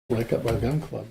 Like up by the gun club.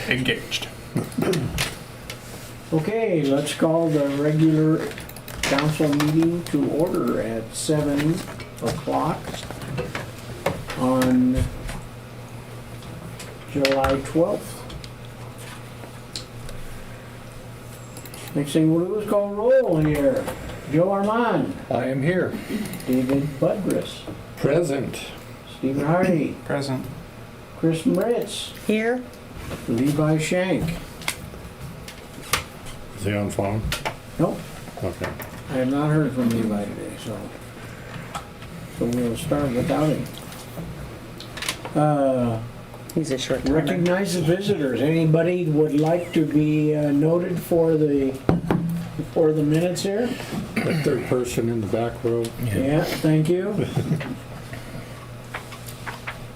Engaged. Okay, let's call the regular council meeting to order at 7 o'clock on July 12th. Next thing we'll do is call roll here. Joe Armand, I am here. David Budris, Present. Stephen Hardy, Present. Chris Moritz, Here. Levi Shank. Is he on phone? Nope, Okay. I have not heard from Levi today, so we'll start without him. He's a short timer. Recognize the visitors. Anybody would like to be noted for the minutes here? The third person in the back row. Yeah, thank you.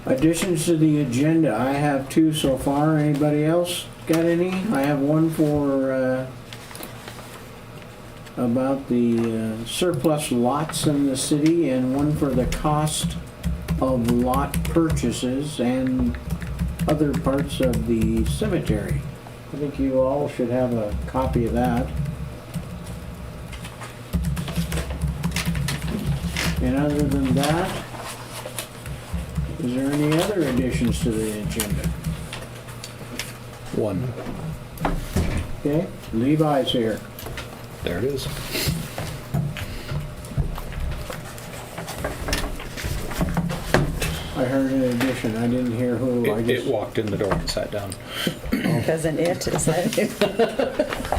Additions to the agenda. I have 2 so far. Anybody else got any? I have one for about the surplus lots in the city and one for the cost of lot purchases and other parts of the cemetery. I think you all should have a copy of that. And other than that, is there any other additions to the agenda? One. Okay, Levi's here. There it is. I heard an addition. I didn't hear who. I It guess. walked in the door and sat down. Cousin it is that.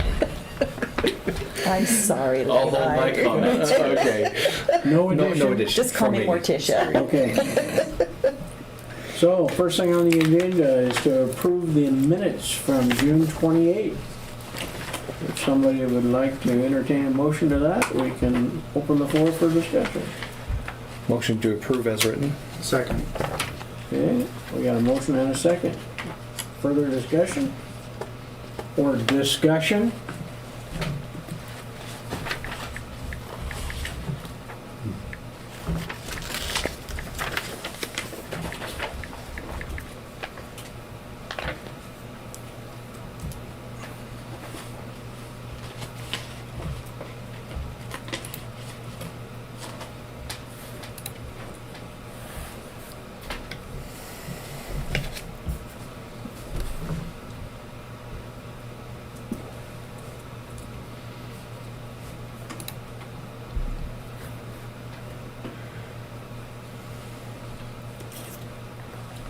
I'm sorry, Levi. I'll hold my comments. Okay. No No, addition? no addition. Just call from me Morticia. Okay. So, first thing on the agenda is to approve the minutes from June 28th. If somebody would like to entertain a motion to that, we can open the floor for discussion. Motion to approve as written. Second. Okay, we got a motion and a second. Further discussion? Or discussion?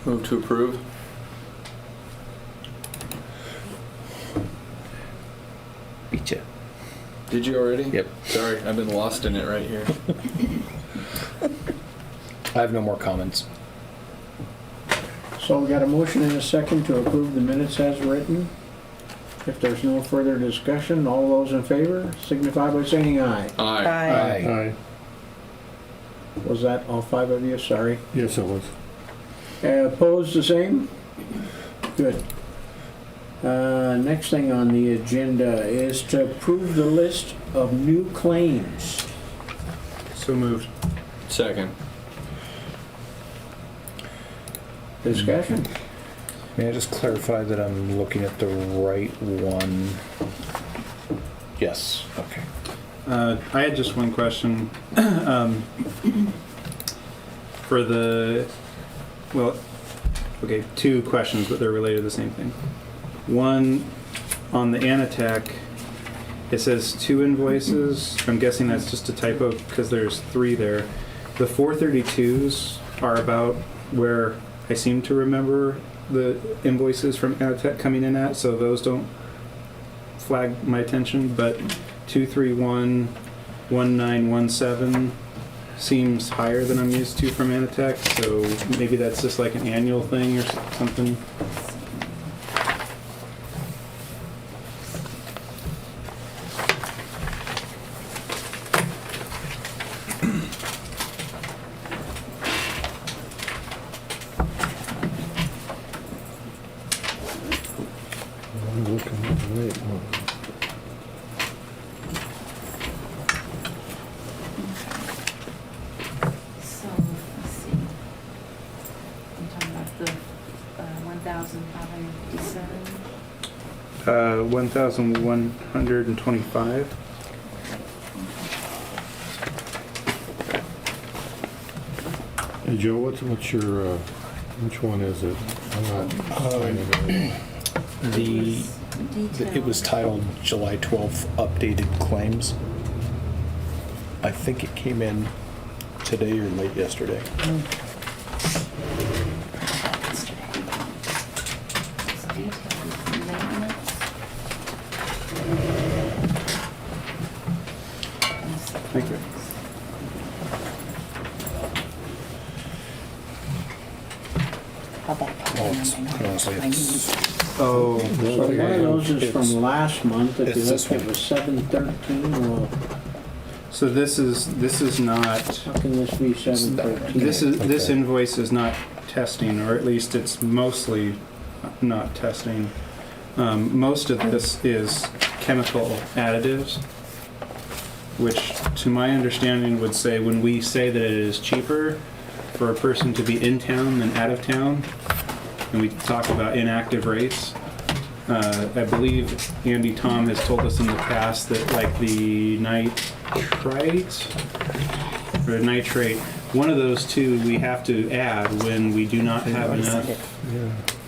Move to approve. Beat ya. Did you already? Yep. Sorry, I've been lost in it right here. I have no more comments. So we got a motion and a second to approve the minutes as written. If there's no further discussion, all those in favor signify by saying aye. Aye. Aye. Aye. Was that all five of you? Sorry. Yes, it was. Opposed, the same? Good. Next thing on the agenda is to approve the list of new claims. So moved. Second. Discussion? May I just clarify that I'm looking at the right one? Yes, okay. I had just one question. For the, well, okay, two questions, but they're related to the same thing. One, on the Anatech, it says 2 invoices. I'm guessing that's just a typo because there's 3 there. The 432s are about where I seem to remember the invoices from Anatech coming in at, so those don't flag my attention, but 231, 1917 seems higher than I'm used to from Anatech, so maybe that's just like an annual thing or something. I'm looking at the right one. So, let's see. I'm talking about the 1,557. 1,125. Hey, Joe, what's your, which one is it? I'm not finding it. It was titled July 12th Updated Claims. I think it came in today or late yesterday. It's detailed maintenance. Thank you. How about Honestly, it's- Oh, So one of those is It's- from last month. If you it's this look, it one. was 713. Well, so this is not, how can this be 713? this Okay. invoice is not testing, or at least it's mostly not testing. Most of this is chemical additives, which to my understanding would say when we say that it is cheaper for a person to be in town than out of town, and we talk about inactive rates, I believe Andy Tom has told us in the past that like the nitrite or nitrate, one of those two we have to add when we do not have enough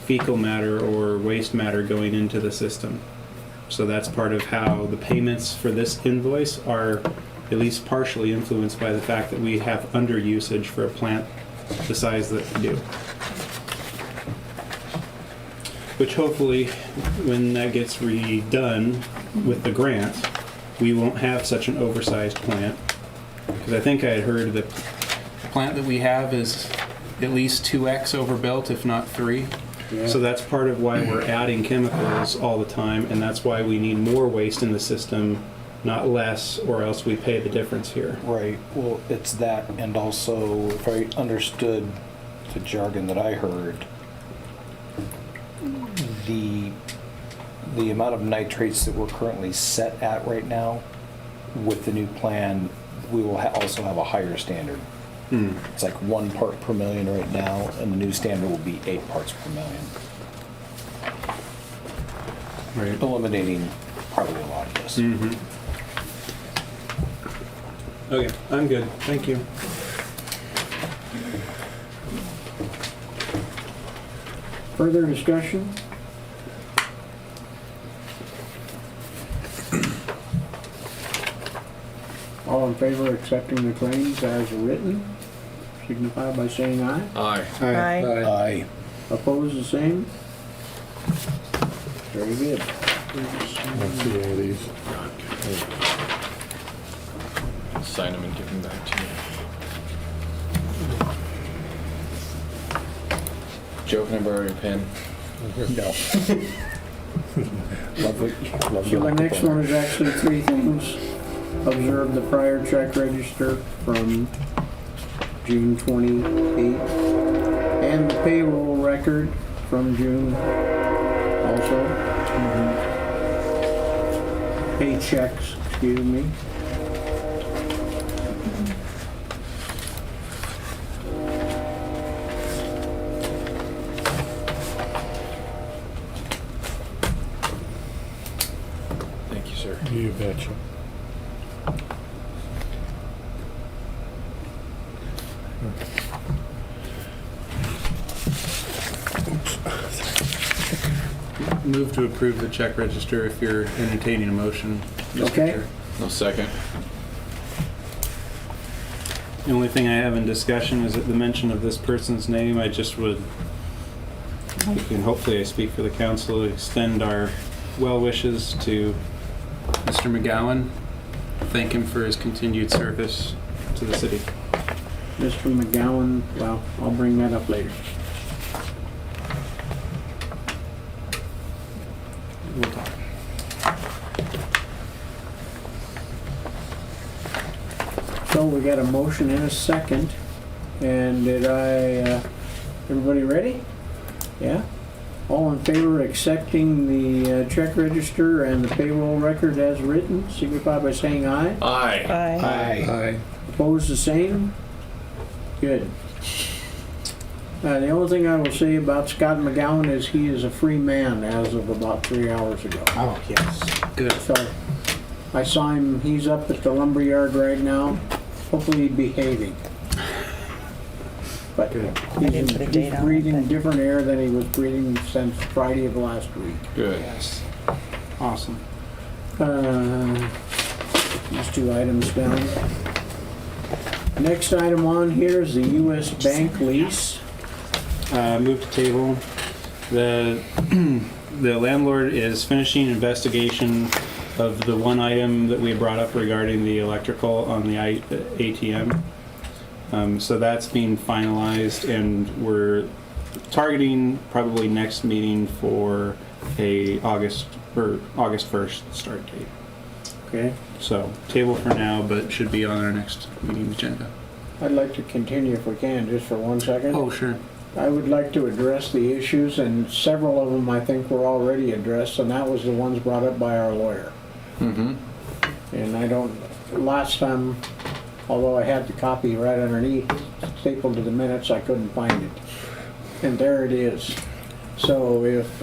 fecal matter or waste matter going into the system. So that's part of how the payments for this invoice are at least partially influenced by the fact that we have under usage for a plant the size that we do. Which hopefully, when that gets redone with the grant, we won't have such an oversized plant. Because I think I had heard that the plant that we have is at least 2x overbuilt, if not 3. So that's part of why we're adding chemicals all the time, and that's why we need more waste in the system, not less, or else we pay the difference here. Right, well, it's that, and also, if I understood the jargon that I heard, the amount of nitrates that we're currently set at right now, with the new plan, we will also have a higher standard. It's like 1 part per million right now, and the new standard will be 8 parts per million, Right. eliminating probably a lot of this. Okay, I'm good. Thank you. Further discussion? All in favor of accepting the claims as written, signify by saying aye. Aye. Aye. Aye. Opposed, the same? Very good. Let's see all these. Sign them and give them back to you. Joe, can I borrow your pen? No. Lovely. So the next one is actually three things. Observe the prior check register from June 28th, and the payroll record from June also. Paychecks, excuse me. Thank you, sir. You betcha. Move to approve the check register if you're entertaining a motion, Mr. Okay. Chair. No, second. The only thing I have in discussion is at the mention of this person's name. I just would, and hopefully I speak for the council, extend our well wishes to Mr. McGowan. Thank him for his continued service to the city. Mr. McGowan, well, I'll bring that up later. We'll talk. So we got a motion and a second, and did everybody ready? Yeah? All in favor of accepting the check register and the payroll record as written, signify by saying aye. Aye. Aye. Aye. Opposed, the same? Good. The only thing I will say about Scott McGowan is he is a free man as of about 3 hours ago. Oh, yes. Good. So I saw him, he's up at the lumberyard right now, hopefully behaving. But didn't put a date he's on it, breathing but- different air than he was breathing since Friday of last week. Good. Yes. Awesome. These two items down. Next item on here is the US Bank lease. Move to table. The the landlord is finishing investigation of the one item that we brought up regarding the electrical on the ATM. So that's being finalized, and we're targeting probably next meeting for a August 1st start date. Okay, So table for now, but should be on our next meeting agenda. I'd like to continue if we can, just for 1 second. Oh, sure. I would like to address the issues, and several of them I think were already addressed, and that was the ones brought up by our lawyer. Mm-hmm. And I don't, last time, although I had the copy right underneath, stapled to the minutes, I couldn't find it. And there it is. So if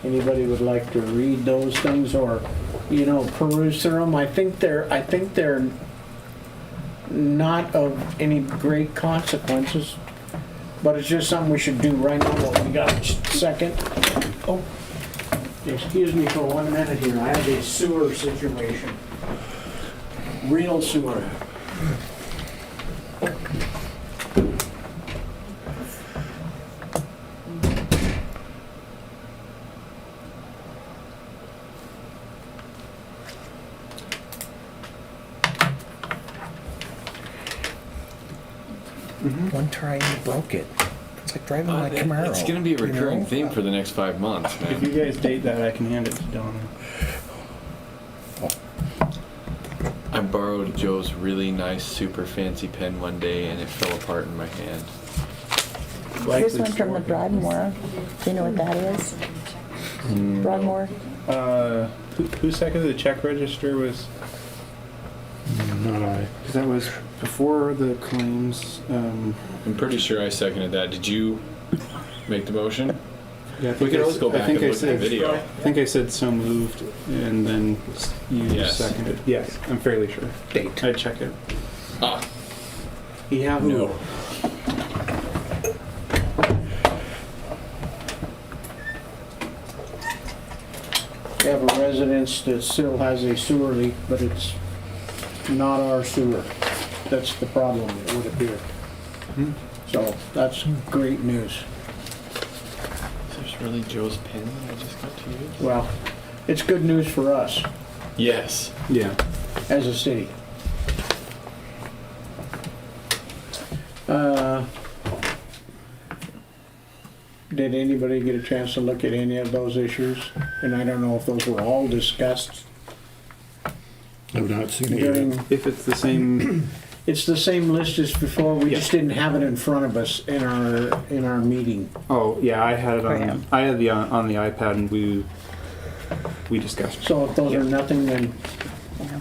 anybody would like to read those things or, peruse through them, I think they're not of any great consequences, but it's just something we should do right now. What we got, just a second. Oh, excuse me for 1 minute here. I have a sewer situation. Real sewer. One try and you broke it. It's like driving my Camaro. It's gonna be a recurring you know? theme for the next 5 months, If you man. guys date that, I can hand it to Donna. I borrowed Joe's really nice, super fancy pen one day, and it fell apart in my hand. This one from the Broadmoor. Do you know what that is? Broadmoor? Who seconded the check register was, Not I. because that was before the claims. I'm pretty sure I seconded that. Did you make the motion? Yeah, I We think can I always s- go I back think and I look at the said- video. I think I said so moved, and then you Yes. seconded. Yes, I'm fairly sure. Date. I'd check it. Ah, Yeah. no. We have a residence that still has a sewer leak, but it's not our sewer. That's the problem, it would appear. So that's great news. this really Joe's pen that I just got to use? Well, it's good news for us Yes. Yeah. as a city. Did anybody get a chance to look at any of those issues? And I don't know if those were all discussed I've not seen it during, yet. If it's the same, it's the same list as before, we just didn't have it in front of us in our meeting. oh, yeah, I had it Oh, yeah. on, I had the, on the iPad and we discussed. So if those are nothing, then Yeah.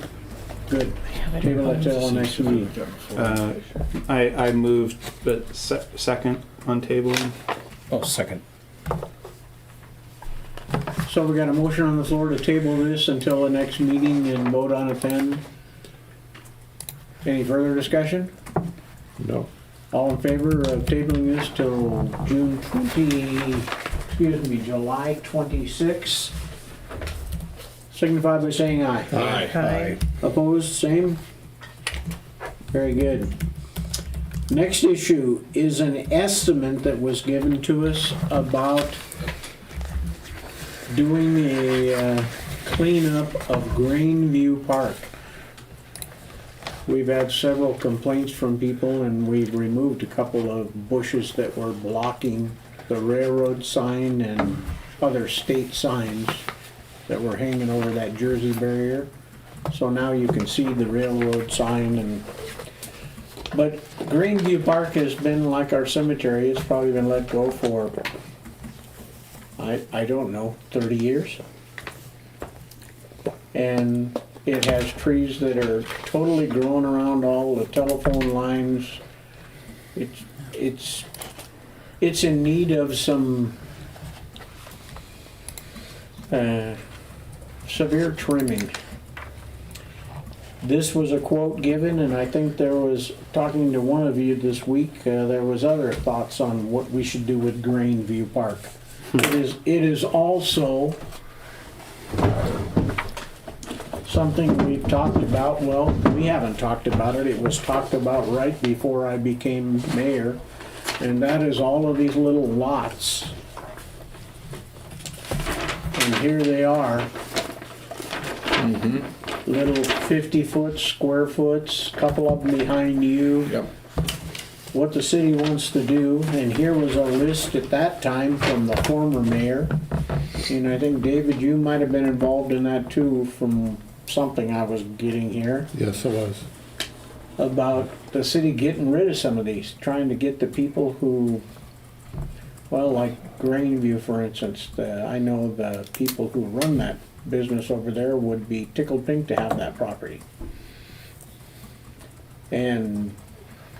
good. Table it till the next meeting. I moved, but second on tabling. Oh, second. So we got a motion on the floor to table this until the next meeting and vote on it then. Any further discussion? No. All in favor of tabling this till July 26th? Signify by saying aye. Aye. Opposed, same? Very good. Next issue is an estimate that was given to us about doing a cleanup of Greenview Park. We've had several complaints from people and we've removed a couple of bushes that were blocking the railroad sign and other state signs that were hanging over that Jersey barrier. So now you can see the railroad sign but Greenview Park has been like our cemetery, it's probably been let go for, I don't know, 30 years. And it has trees that are totally grown around all the telephone lines. It's in need of some severe trimming. This was a quote given, and I think there was, talking to one of you this week, there was other thoughts on what we should do with Greenview Park. It is also something we've talked about, well, we haven't talked about it, it was talked about right before I became mayor, and that is all of these little lots. And here they are. Little 50-foot, square foots, couple of them behind you. Yep. What the city wants to do, and here was a list at that time from the former mayor. And I think, David, you might have been involved in that too from something I was getting here. Yes, it was. About the city getting rid of some of these, trying to get the people who, well, like Greenview, for instance, I know the people who run that business over there would be tickled pink to have that property. And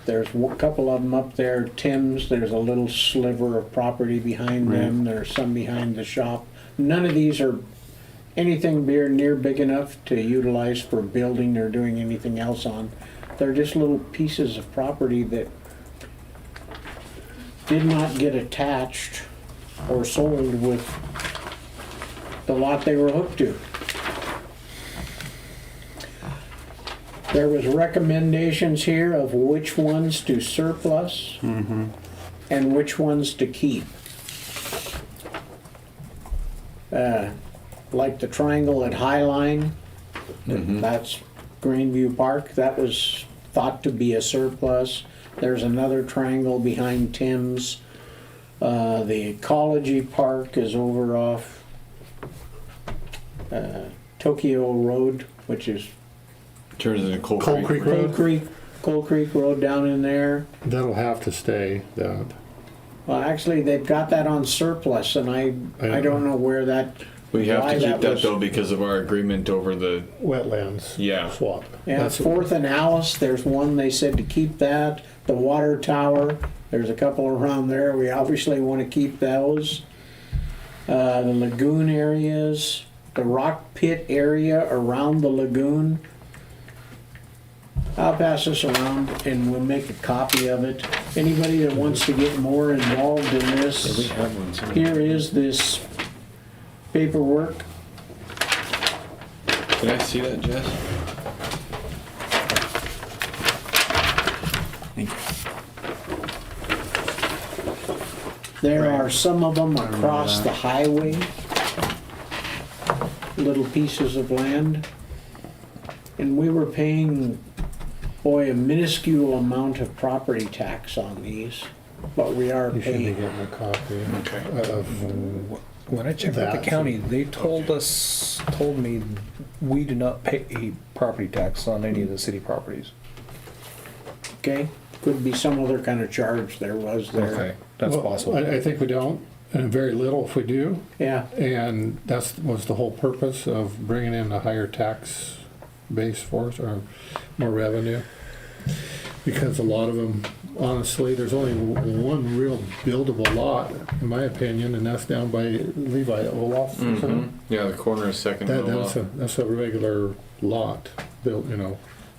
there's a couple of them up there, Tim's, there's a little sliver of property behind them, there's some behind the shop. None of these are anything near big enough to utilize for building or doing anything else on. They're just little pieces of property that did not get attached or sold with the lot they were hooked to. There was recommendations here of which ones to surplus and which ones to keep. Like the triangle at Highline, that's Greenview Park, that was thought to be a surplus. There's another triangle behind Tim's. The Ecology Park is over off Tokyo Road, which is Turns into Coal Coal Creek. Creek. Coal Creek Road down in there. That'll have to stay, that. Well, actually, they've got that on surplus, and I don't know where that. We have why to keep that was- though because of our agreement over the, Wetlands. Yeah. Swap. Yeah, That's- Fourth and Alice, there's one they said to keep that. The water tower, there's a couple around there. We obviously want to keep those. The lagoon areas, the rock pit area around the lagoon. I'll pass this around and we'll make a copy of it. Anybody that wants to get more involved in this, we have one somewhere. here is this paperwork. Can I see that, Jess? Thank you. There are some of them across the highway, little pieces of land. And we were paying, boy, a minuscule amount of property tax on these, but we are You should be paying. getting a copy of, When I checked with the That- county, they told me we do not pay property tax on any of the city properties. Okay, could be some other kind of charge there was there. That's well, possible. I think we don't, and very little if we do. Yeah, And was the whole purpose of bringing in a higher tax base for us, or more revenue. Because a lot of them, honestly, there's only one real buildable lot, in my opinion, and that's down by Levi Olaf. Yeah, the corner is second middle lot. That's a regular lot, built,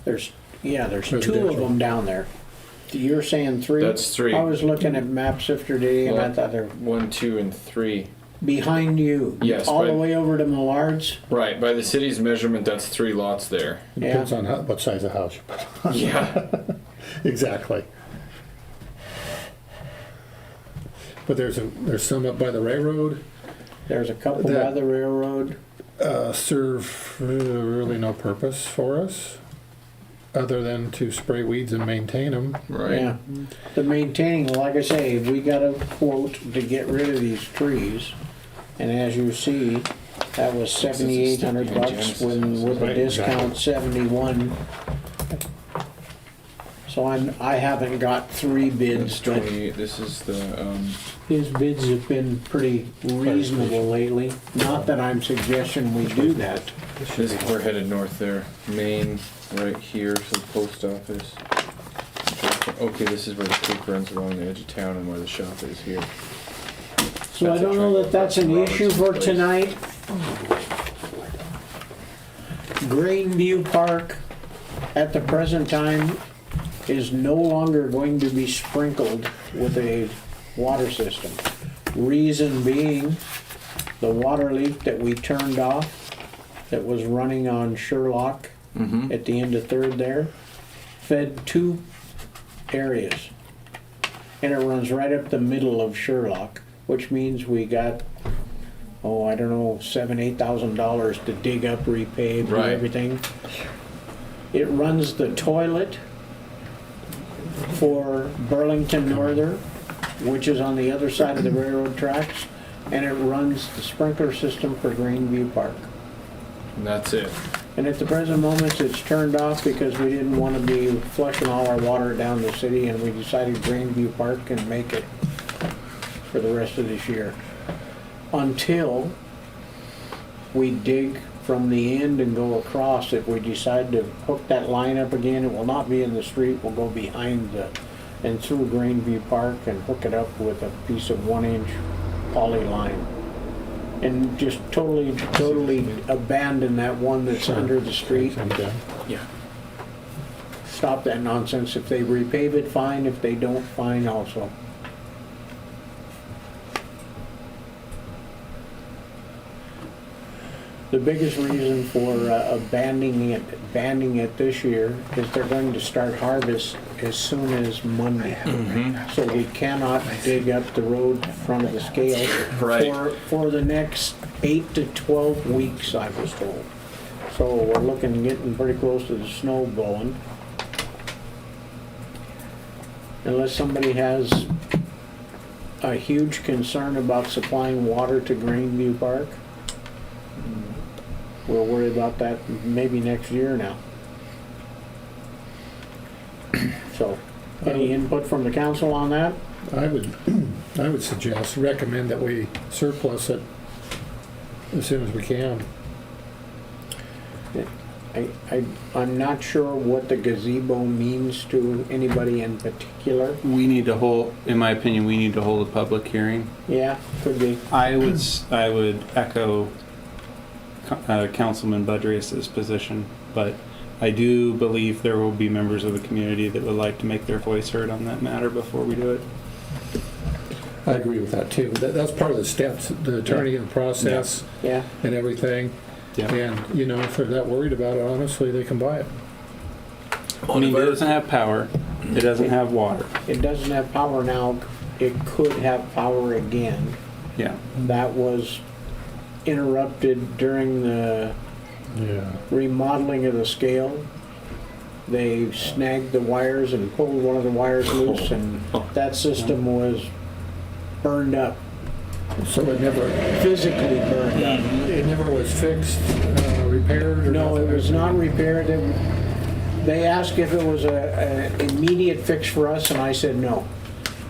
there's two of Residential. them down there. You're saying three? That's three. I was looking at maps after today and I Well, thought they're 1, 2, and 3. behind you. Yes, All the but- way over to Millard's. Right, by the city's measurement, that's 3 lots there. It depends on what size of house you put on. Yeah. Exactly. But there's some up by the railroad, There's a couple by That- the railroad. serve really no purpose for us, other than to spray weeds and maintain them. Right. Yeah. The maintaining, like I say, we got a quote to get rid of these trees. And as you see, that was $7,800 when with a Right, discount 71. So I haven't got 3 bids, That's but 28. This is the, his bids have been pretty reasonable lately. Not that I'm suggesting we do that. we're headed north there. Main, right here, so the post office. Okay, this is where the creek runs along the edge of town and where the shop is here. So I That's a don't know that that's an Robertson issue for place. tonight. Greenview Park at the present time is no longer going to be sprinkled with a water system. Reason being, the water leak that we turned off that was running on Sherlock Mm-hmm. at the end of Third there, fed 2 areas. And it runs right up the middle of Sherlock, which means we got, I don't know, $7,000-8,000 to dig up, repave, do Right. everything. It runs the toilet for Burlington Northern, which is on the other side of the railroad tracks, and it runs the sprinkler system for Greenview Park. And that's it. And at the present moment, it's turned off because we didn't want to be flushing all our water down the city, and we decided Greenview Park can make it for the rest of this year. Until we dig from the end and go across. If we decide to hook that line up again, it will not be in the street, we'll go behind and through Greenview Park and hook it up with a piece of 1-inch poly line. And just totally abandon that one that's under the street. Okay. Yeah. Stop that nonsense. If they repave it, fine. If they don't, fine also. The biggest reason for abandoning it this year is they're going to start harvest as soon as Monday. So we cannot dig up the road in front of the scale Right. for the next 8 to 12 weeks, I was told. So we're getting pretty close to the snow blowing. Unless somebody has a huge concern about supplying water to Greenview Park, we'll worry about that maybe next year now. So, any input from the council on that? I would recommend that we surplus it as soon as we can. I'm not sure what the gazebo means to anybody in particular. We need to hold, in my opinion, we need to hold a public hearing. Yeah, could be. I would echo Councilman Budrias's position, but I do believe there will be members of the community that would like to make their voice heard on that matter before we do it. I agree with that too. That's part of the steps, the attorney and the process Yeah, and everything. Yeah. And, if they're that worried about it, honestly, they can buy it. I mean, it doesn't have power, it doesn't have water. it doesn't have power now. it could have power again. Yeah. That was interrupted during the Yeah. remodeling of the scale. They snagged the wires and pulled one of the wires loose, and that system was burned up, So it never, physically burned up. it never was fixed, repaired? Or No, it nothing? was not repaired. They asked if it was a immediate fix for us, and I said no.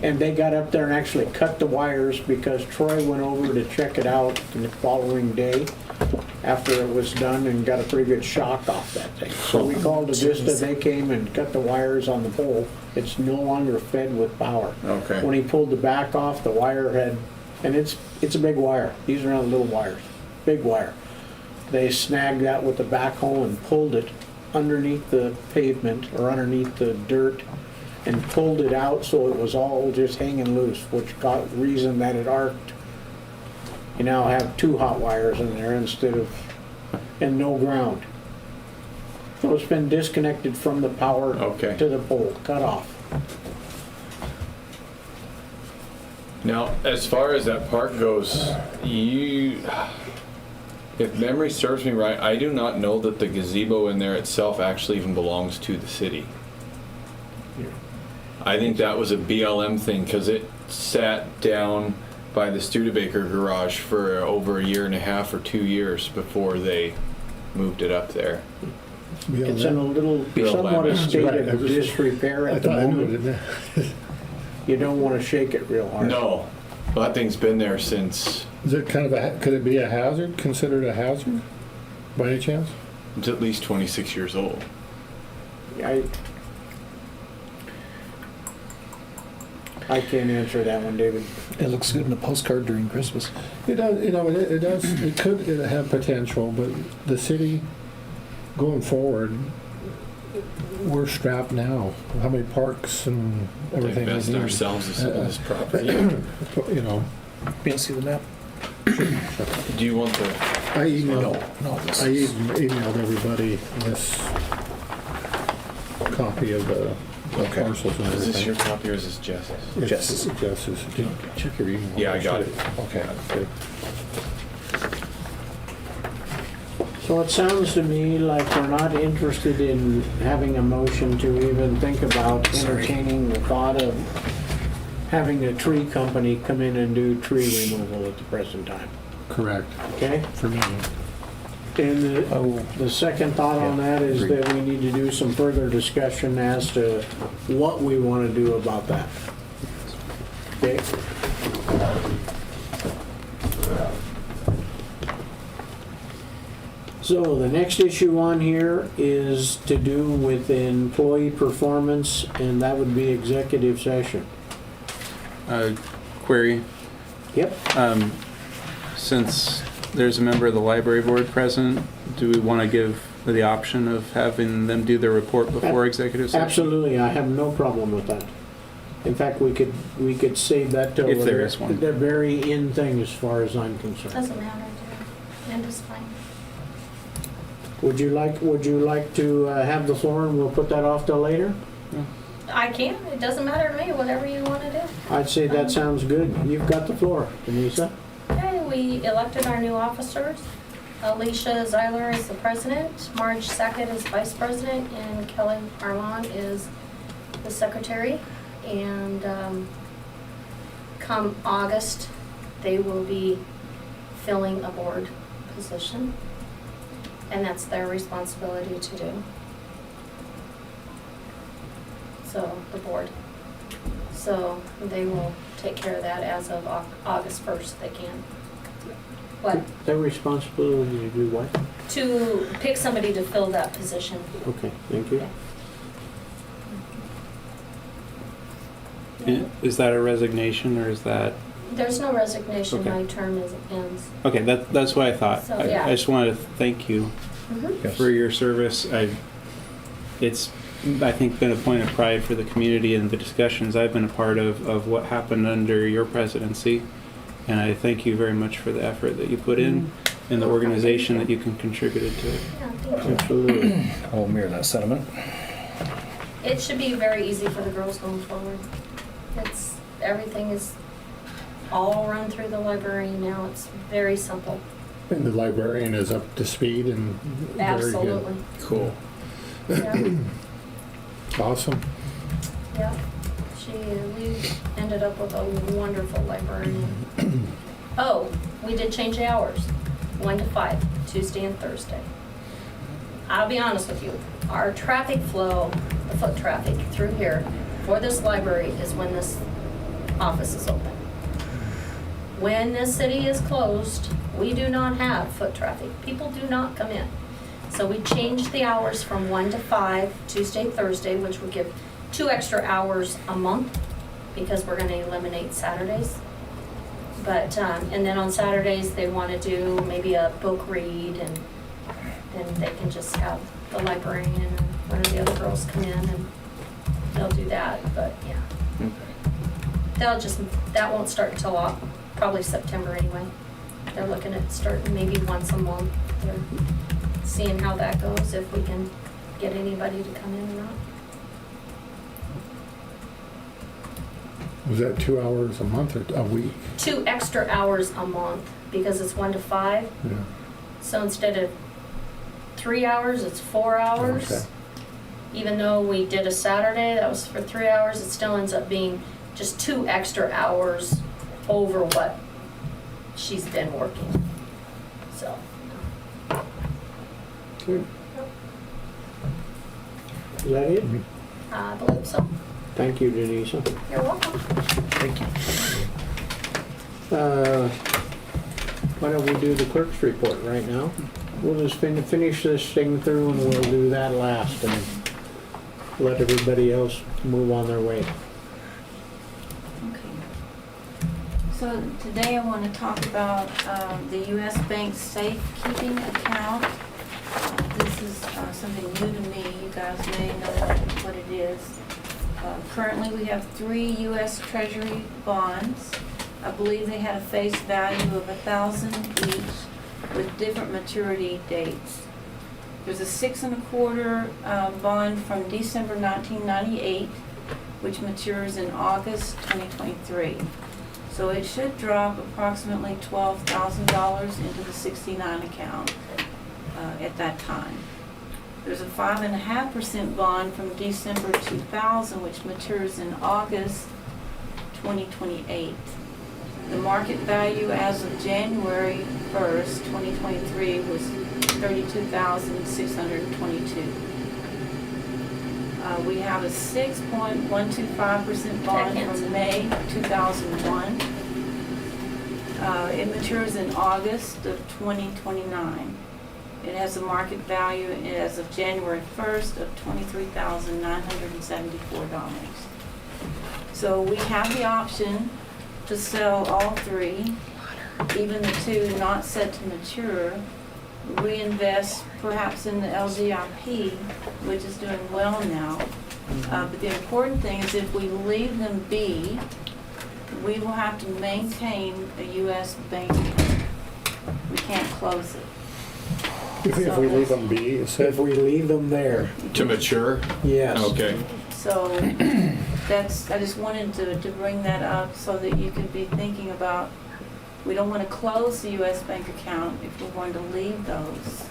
And they got up there and actually cut the wires because Troy went over to check it out the following day after it was done and got a pretty good shock off that thing. So we called Avista, they came and cut the wires on the pole. It's no longer fed with power. Okay. When he pulled the back off, the wire had, and it's a big wire. These are not little wires, big wire. They snagged that with the backhoe and pulled it underneath the pavement or underneath the dirt and pulled it out so it was all just hanging loose, which got reason that it arced. You now have 2 hot wires in there instead of, and no ground. So it's been disconnected from the power Okay. to the pole, cut off. Now, as far as that park goes, if memory serves me right, I do not know that the gazebo in there itself actually even belongs to the city. I think that was a BLM thing because it sat down by the Studebaker garage for over 1.5 or 2 years before they moved it up there. It's in a little, Real somewhat a lemon. state Right, I of was- disrepair I at the thought I knew moment. it, didn't You don't want to shake it real hard. No, well, that thing's been there since Is it kind of could it be a hazard, considered a hazard, by any chance? it's at least 26 years old. I can't answer that one, David. It looks good in a postcard during Christmas. It does, it does, it could have potential, but the city, going forward, we're strapped now. How many parks and everything we Invest need. ourselves in some of this property. You know, You see the map? Do you want the? I emailed, No, this I is- emailed everybody this copy of the Okay. parcels and Is this your everything. copy or is this Jess's? It's Jess's. Jess's. Did you check your email? Yeah, I got it. Okay, good. So it sounds to me like we're not interested in having a motion to even think about entertaining the thought of having a tree company come in and do tree removal at the present time, Correct, okay? for me. And Oh, the second thought on that is agreed. that we need to do some further discussion as to what we want to do about that. Okay? So the next issue on here is to do with employee performance, and that would be executive session. Query, Yep. since there's a member of the library board present, do we want to give the option of having them do their report before executive session? Absolutely, I have no problem with that. In fact, we could save that till If there is one. the very end thing as far as I'm concerned. Doesn't matter, dear. And it's fine. Would you like to have the floor and we'll put that off till later? I can, it doesn't matter to me, whatever you want to do. I'd say that sounds good. You've got the floor, Denisa. Okay, we elected our new officers. Alicia Zeiler is the president, Marge Sackett is vice president, and Kelly Armand is the secretary. And come August, they will be filling a board position. And that's their responsibility to do. So, the board. So, they will take care of that as of August 1st, they can. What? Their responsibility to do what? To pick somebody to fill that position. Okay, thank you. Is that a resignation or is that, There's no resignation, Okay. my term ends. okay, that's what I thought. So, yeah. I just wanted to thank you Mhm. for your service. It's, I think, been a point of pride for the community and the discussions I've been a part of what happened under your presidency. And I thank you very much for the effort that you put in and the organization that you can contributed to it. Yeah, thank you. Absolutely. I'll mirror that sentiment. It should be very easy for the girls going forward. everything is all run through the librarian now. It's very simple. And the librarian is up to speed and very good. Absolutely. Cool. Yeah. Awesome. Yeah. We ended up with a wonderful librarian. Oh, we did change the hours, 1 to 5, Tuesday and Thursday. I'll be honest with you, our traffic flow, the foot traffic through here for this library is when this office is open. When this city is closed, we do not have foot traffic. People do not come in. So we changed the hours from 1 to 5, Tuesday, Thursday, which would give 2 extra hours a month because we're gonna eliminate Saturdays. But, and then on Saturdays, they wanna do maybe a book read and they can just have the librarian and one of the other girls come in and they'll do that, but yeah. That won't start until probably September anyway. They're looking at starting maybe once a month. They're seeing how that goes, if we can get anybody to come in or not. Was that 2 hours a month or a week? 2 extra hours a month because it's 1 to 5. Yeah. So instead of 3 hours, it's 4 hours. Okay. Even though we did a Saturday, that was for 3 hours, it still ends up being just 2 extra hours over what she's been working. So, Good. Is that it? I believe so. Thank you, Denise. You're welcome. Thank you. Why don't we do the clerk's report right now? We'll just finish this thing through and we'll do that last and let everybody else move on their way. Okay. So today I want to talk about the U.S. Bank safekeeping account. This is something new to me. You guys may know what it is. Currently we have 3 U.S. Treasury bonds. I believe they had a face value of $1,000 each with different maturity dates. There's a 6 1/4 bond from December 1998, which matures in August 2023. So it should drop approximately $12,000 into the 69 account at that time. There's a 5.5% bond from December 2000, which matures in August 2028. The market value as of January 1st, 2023 was $32,622. We have a 6.125% bond from May 2001. It matures in August of 2029. It has a market value as of January 1st of $23,974. So we have the option to sell all 3, even the 2 not set to mature, reinvest perhaps in the LGIP, which is doing well now. But the important thing is if we leave them be, we will have to maintain a U.S. bank account. We can't close it. If we leave them be, you said? If we leave them there, To mature? yes. Okay. So I just wanted to bring that up so that you could be thinking about, we don't want to close the U.S. bank account if we're going to leave those.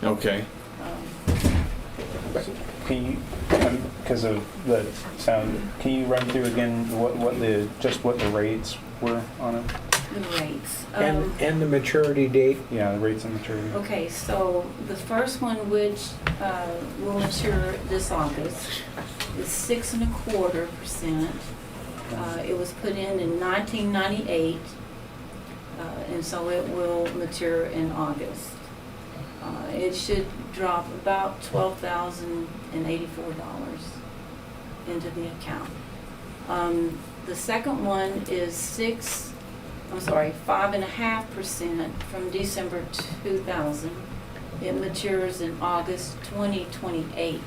Okay. Can you, because of the sound, can you run through again what the rates were on it? The rates. And the maturity date. Yeah, the rates and maturity. Okay, so the first one, which will mature this August, is 6 1/4%. It was put in 1998, and so it will mature in August. It should drop about $12,084 into the account. The second one is 5.5% from December 2000. It matures in August 2028.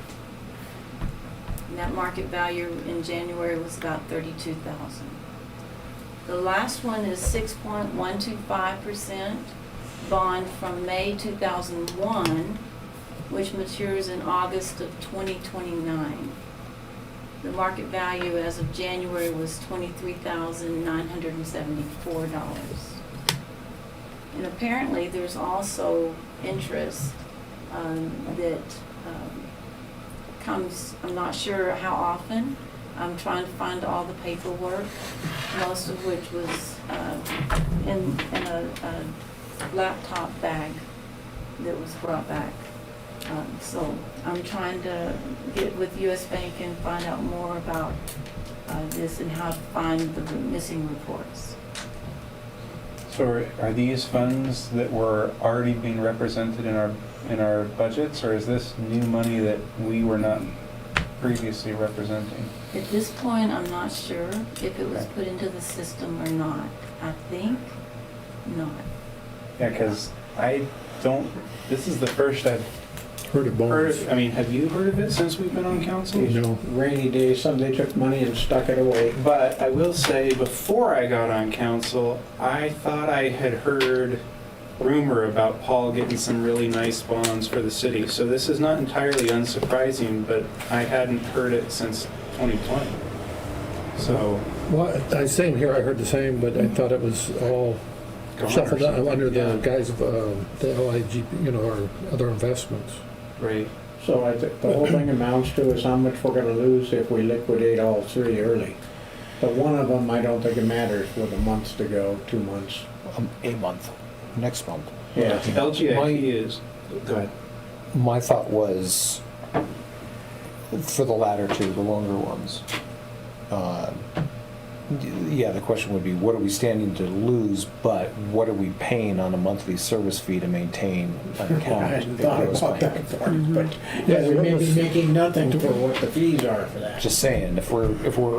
And that market value in January was about $32,000. The last one is 6.125% bond from May 2001, which matures in August of 2029. The market value as of January was $23,974. And apparently, there's also interest that comes, I'm not sure how often. I'm trying to find all the paperwork, most of which was in a laptop bag that was brought back. So I'm trying to get with US Bank and find out more about this and how to find the missing reports. So are these funds that were already being represented in our budgets, or is this new money that we were not previously representing? At this point, I'm not sure if it was Okay. put into the system or not. I think not. Yeah, because I don't, this is the first I've Heard of heard bonus. of, I mean, have you heard of it since we've been on council? No. Rainy day, somebody took money and stuck it away. But I will say, before I got on council, I thought I had heard rumor about Paul getting some really nice bonds for the city. So this is not entirely unsurprising, but I hadn't heard it since 2020. So, Well, same here, I heard the same, but I thought it was all gone or shuffled up something. under the Yeah, guise of the LIG, or other investments. right. So I think the whole thing amounts to is how much we're gonna lose if we liquidate all three early. But one of them, I don't think it matters with a month to go, 2 months. A month, next month. Yeah. LGIP is, go ahead. My thought was, for the latter two, the longer ones, yeah, the question would be, what are we standing to lose, but what are we paying on a monthly service fee to maintain an I account? hadn't at thought Grosse about Bank? that part, but yeah, we may be making nothing for what the fees are for that. Just saying, if we're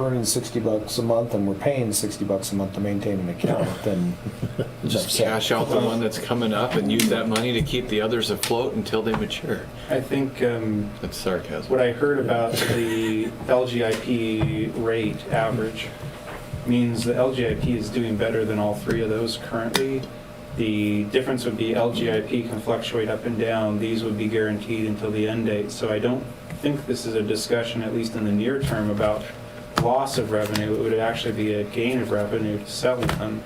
earning $60 a month and we're paying $60 a month to maintain an account, then Just cash out the one that's coming up and use that money to keep the others afloat until they mature. I think That's sarcasm. what I heard about the LGIP rate average means the LGIP is doing better than all three of those currently. The difference would be LGIP can fluctuate up and down. These would be guaranteed until the end date. So I don't think this is a discussion, at least in the near term, about loss of revenue. It would actually be a gain of revenue to sell them,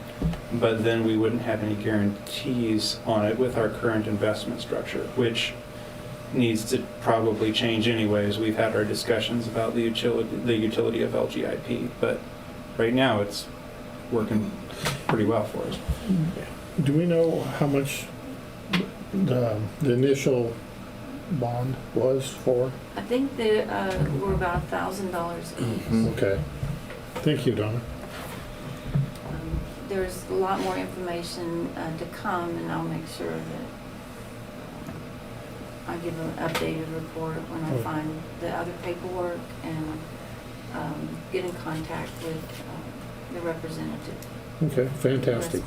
but then we wouldn't have any guarantees on it with our current investment structure, which needs to probably change anyways. We've had our discussions about the utility of LGIP, but right now it's working pretty well for us. Do we know how much the initial bond was for? I think they were about $1,000 each. Okay. Thank you, Donna. There's a lot more information to come, and I'll make sure that I give an updated report when I find the other paperwork and get in contact with the representative. Okay, fantastic.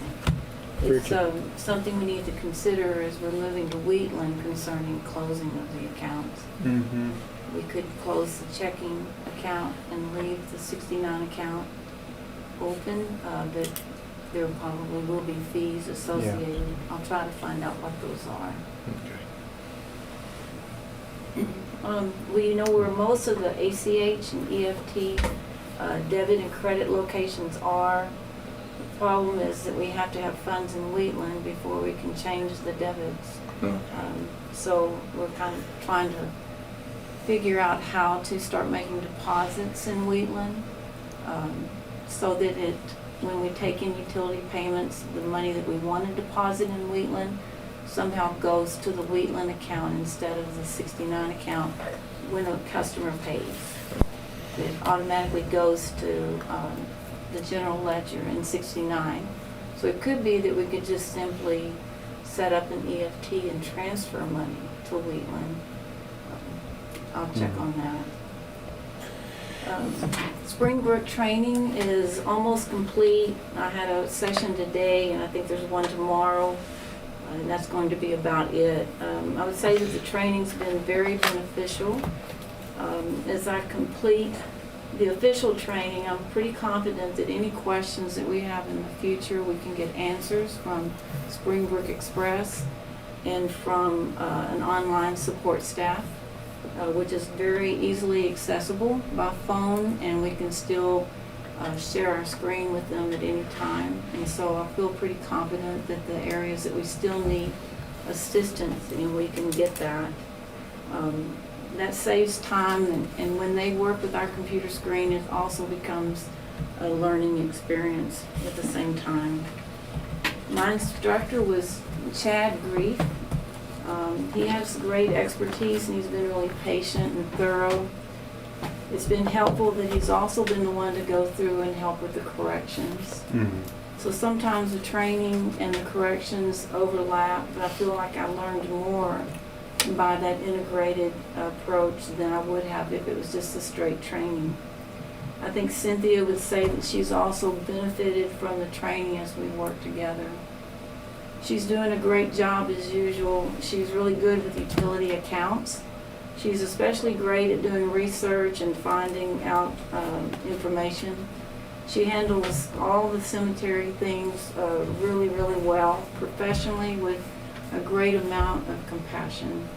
It's something we need to consider as we're moving to Wheatland concerning closing of the accounts. Mm-hmm. We could close the checking account and leave the 69 account open, but there probably will be fees associated. I'll try to find out what those are. We know where most of the ACH and EFT debit and credit locations are. The problem is that we have to have funds in Wheatland before we can change the debits. So we're kind of trying to figure out how to start making deposits in Wheatland, so that when we take in utility payments, the money that we want to deposit in Wheatland somehow goes to the Wheatland account instead of the 69 account when a customer pays. It automatically goes to the general ledger in 69. So it could be that we could just simply set up an EFT and transfer money to Wheatland. I'll check on that. Springbrook training is almost complete. I had a session today, and I think there's one tomorrow, and that's going to be about it. I would say that the training's been very beneficial. As I complete the official training, I'm pretty confident that any questions that we have in the future, we can get answers from Springbrook Express and from an online support staff. which is very easily accessible by phone, and we can still share our screen with them at any time. And so I feel pretty confident that the areas that we still need assistance, and we can get that. That saves time, and when they work with our computer screen, it also becomes a learning experience at the same time. My instructor was Chad Grief. He has great expertise, and he's been really patient and thorough. It's been helpful that he's also been the one to go through and help with the corrections. So sometimes the training and the corrections overlap, but I feel like I learned more by that integrated approach than I would have if it was just a straight training. I think Cynthia would say that she's also benefited from the training as we work together. She's doing a great job as usual. She's really good with utility accounts. She's especially great at doing research and finding out information. She handles all the cemetery things really, really well, professionally, with a great amount of compassion.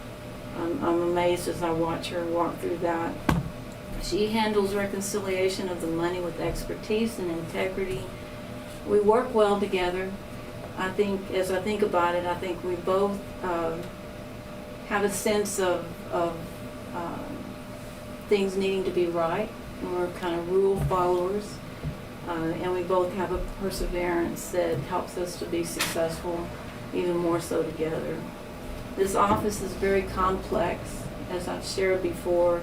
I'm amazed as I watch her walk through that. She handles reconciliation of the money with expertise and integrity. We work well together. I think, as I think about it, I think we both have a sense of things needing to be right. And we're kind of rule followers. And we both have a perseverance that helps us to be successful, even more so together. This office is very complex, as I've shared before,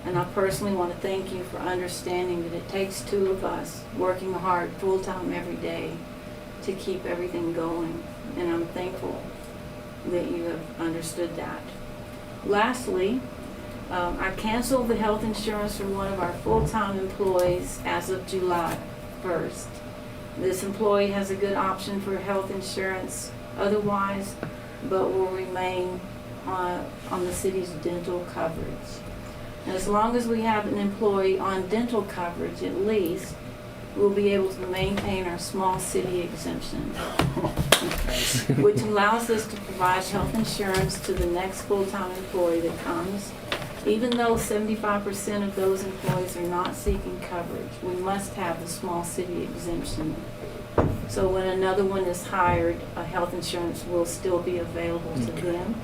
and I personally want to thank you for understanding that it takes two of us working hard full-time every day to keep everything going, and I'm thankful that you have understood that. Lastly, I canceled the health insurance for one of our full-time employees as of July 1st. This employee has a good option for health insurance otherwise, but will remain on the city's dental coverage. And as long as we have an employee on dental coverage, at least, we'll be able to maintain our small city exemption, which allows us to provide health insurance to the next full-time employee that comes. Even though 75% of those employees are not seeking coverage, we must have the small city exemption. So when another one is hired, a health insurance will still be available to them.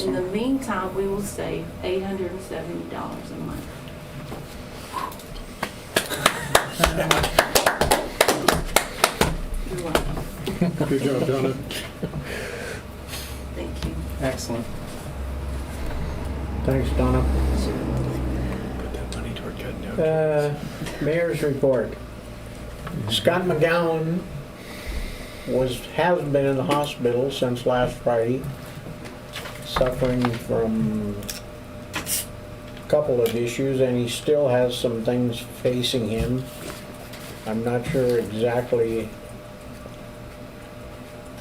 In the meantime, we will save $870 a month. You're welcome. Good job, Donna. Thank you. Excellent. Thanks, Donna. Put that money toward cutting down trees. Mayor's report. Scott McGowan has been in the hospital since last Friday, suffering from a couple of issues, and he still has some things facing him. I'm not sure exactly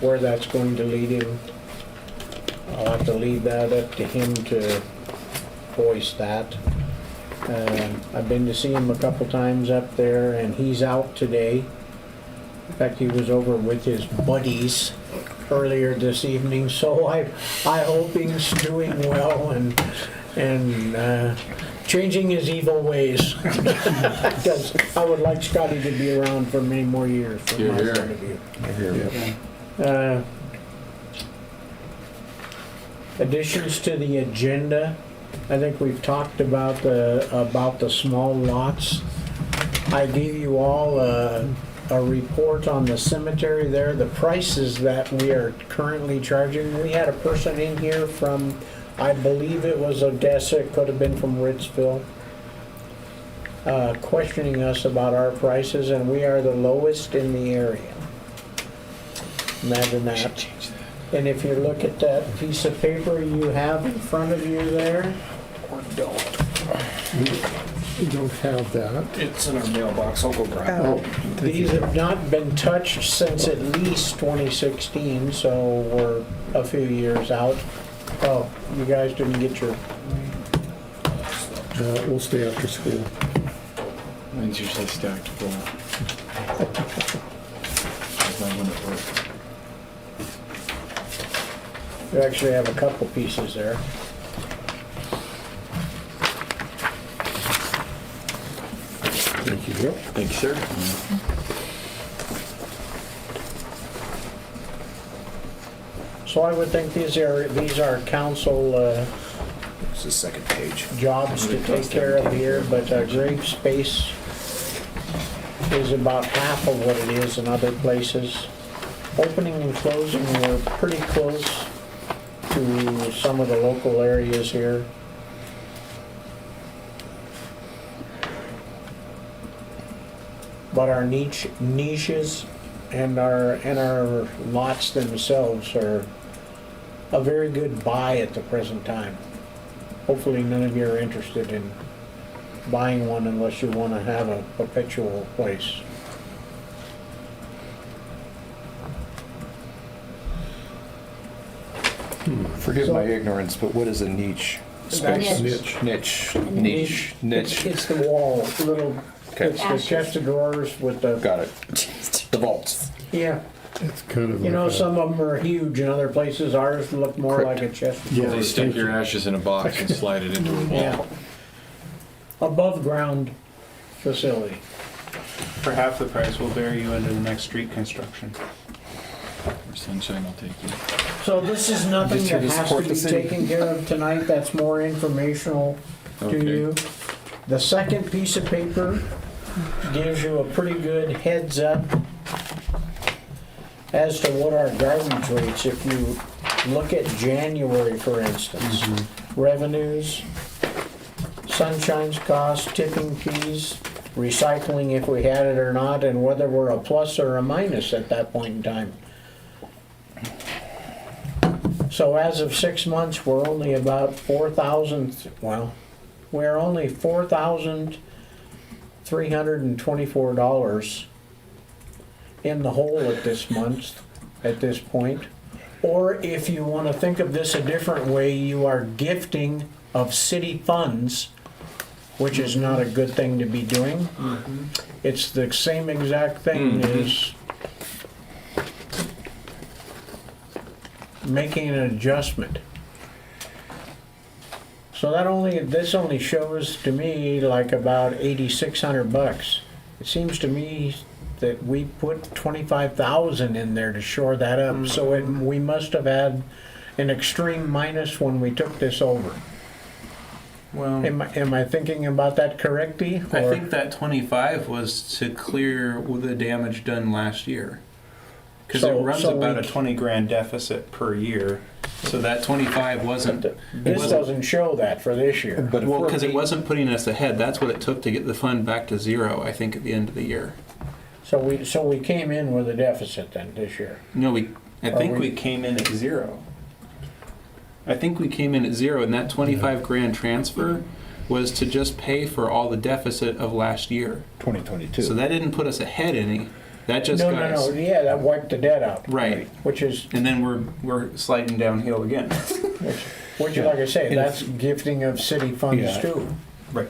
where that's going to lead him. I'll have to leave that up to him to voice that. I've been to see him a couple times up there, and he's out today. In fact, he was over with his buddies earlier this evening, so I hope he's doing well and changing his evil ways. Because I would like Scotty to be around for many more years from my point of view. Additions to the agenda. I think we've talked about the small lots. I gave you all a report on the cemetery there, the prices that we are currently charging. We had a person in here from, I believe it was Odessa, it could have been from Ritzville, questioning us about our prices, and we are the lowest in the area. Imagine that. And if you look at that piece of paper you have in front of you there, or don't. We don't have that. It's in our mailbox, I'll go grab it. These have not been touched since at least 2016, so we're a few years out. Oh, you guys didn't get your... We'll stay after school. Mine's usually stacked full. That's my one at work. You actually have a couple pieces there. you go. Thank you, sir. So I would think these are council It's the second page. jobs to take care of here, but grave space is about half of what it is in other places. Opening and closing, we're pretty close to some of the local areas here. But our niches and our lots themselves are a very good buy at the present time. Hopefully none of you are interested in buying one unless you want to have a perpetual place. Forgive So- my ignorance, but what is a niche? That's- Niche. It's the wall, little, Okay. it's the chest of drawers with the, Got it. The vaults. yeah. It's kind of You know, like a- some of them are huge in other places, ours look more Correct. like a chest of Yeah. They drawers. stick your ashes in a box and slide it into a Yeah. wall. Above ground facility. For half the price, we'll bury you under the next street construction. Or sunshine will take you. So this is nothing Just here that to has support to the be city. taken care of tonight, that's more informational to Okay. you. The second piece of paper gives you a pretty good heads up as to what our garbage rates, if you look at January, for instance, revenues, Sunshine's cost, tipping fees, recycling if we had it or not, and whether we're a plus or a minus at that point in time. So as of 6 months, we're only about 4,000, well, we're only $4,324 in the hole at this month, at this point. Or if you want to think of this a different way, you are gifting of city funds, which is not a good thing to be doing. It's the same exact thing as making an adjustment. So this only shows to me like about $8,600. It seems to me that we put 25,000 in there to shore that up. So we must have had an extreme minus when we took this over. Well, Am I thinking about that correctly? I or- think that 25 was to clear the damage done last year. Because So- it runs so about we- a 20 grand deficit per year. So that 25 wasn't, This doesn't show that for this year. But if well, we're because it being- wasn't putting us ahead. That's what it took to get the fund back to zero, I think, at the end of the year. So we came in with a deficit then this year. No, I Are think we- we came in at zero. I think we came in at zero, and that 25 grand transfer was to just pay for all the deficit of last year. 2022. So that didn't put us ahead any. That just No, got no, us no, yeah, that wiped the debt out. right. Which is, And then we're sliding downhill again. which like I say, And that's gifting of city funds Yeah. too. Right.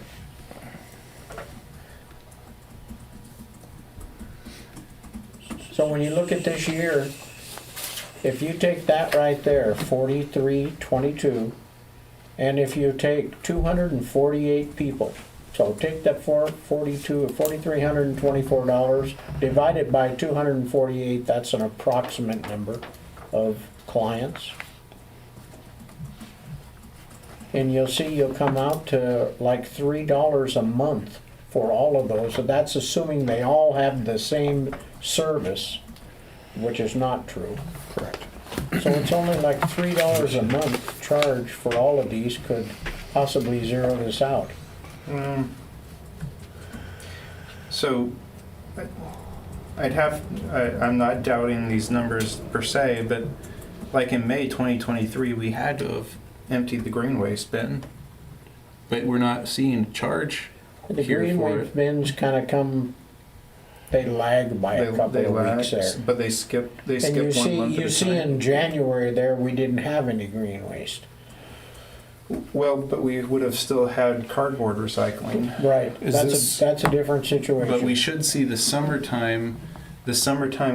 So when you look at this year, if you take that right there, 4322, and if you take 248 people, so take that $4,324, divide it by 248, that's an approximate number of clients. And you'll see you'll come out to like $3 a month for all of those. So that's assuming they all have the same service, which is not true. Correct. So it's only like $3 a month charge for all of these could possibly zero this out. So I'm not doubting these numbers per se, but like in May 2023, we had to have emptied the green waste bin. But we're not seeing charge The here green for waste it. bins kind of come, they lag by a couple of weeks there. But they skip And you one month see, at you a see time. in January there, we didn't have any green waste. Well, but we would have still had cardboard recycling. Right, Is this- that's a different situation. But we should see the summertime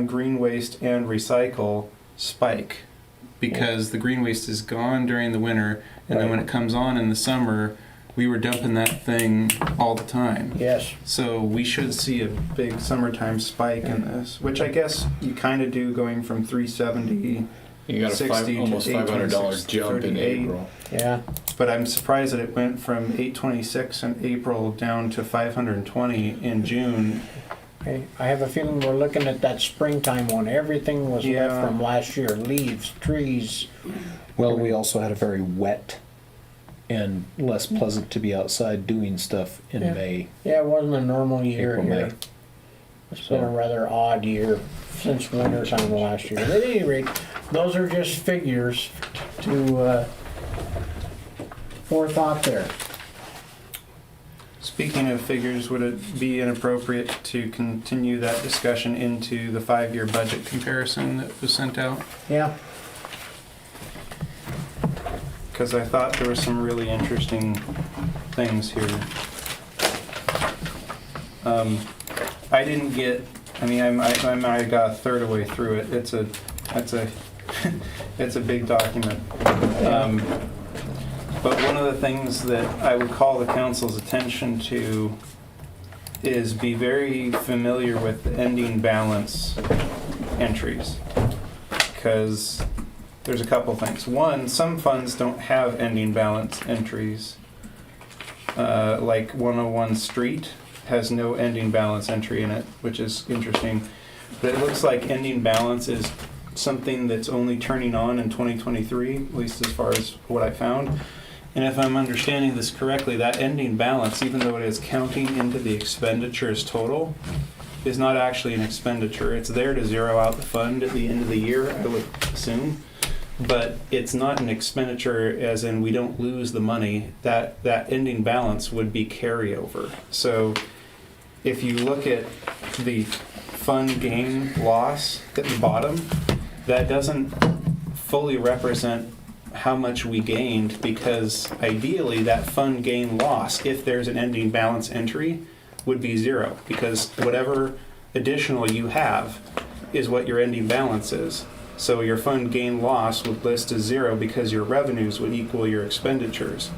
green waste and recycle spike, because the green waste is gone during the winter, and then when it comes on in the summer, we were dumping that thing all the time. Yes. So we should see a big summertime spike in this, which I guess you kind of do going from 370. You got a 60 almost to $500 jump in 38. April. Yeah. But I'm surprised that it went from 826 in April down to 520 in June. Okay. I have a feeling we're looking at that springtime one. Everything was Yeah. left from last year. Leaves, trees. Well, we also had a very wet and less pleasant to be outside doing stuff in Yeah. May. Yeah, it wasn't a normal year April, here. May. It's been a rather odd year since winter time last year. At any rate, those are just figures to forethought there. Speaking of figures, would it be inappropriate to continue that discussion into the 5-year budget comparison that was sent out? Yeah. Because I thought there were some really interesting things here. I didn't get. I mean, I got a third of the way through it. It's a it's a big document. But one of the things that I would call the council's attention to is be very familiar with the ending balance entries, because there's a couple things. One, some funds don't have ending balance entries. Like 101 Street has no ending balance entry in it, which is interesting. But it looks like ending balance is something that's only turning on in 2023, at least as far as what I found. And if I'm understanding this correctly, that ending balance, even though it is counting into the expenditures total, is not actually an expenditure. It's there to zero out the fund at the end of the year, I would assume. But it's not an expenditure as in we don't lose the money. That ending balance would be carryover. So if you look at the fund gain loss at the bottom, that doesn't fully represent how much we gained, because ideally that fund gain loss, if there's an ending balance entry, would be zero, because whatever additional you have is what your ending balance is. So your fund gain loss would list as zero because your revenues would equal your expenditures.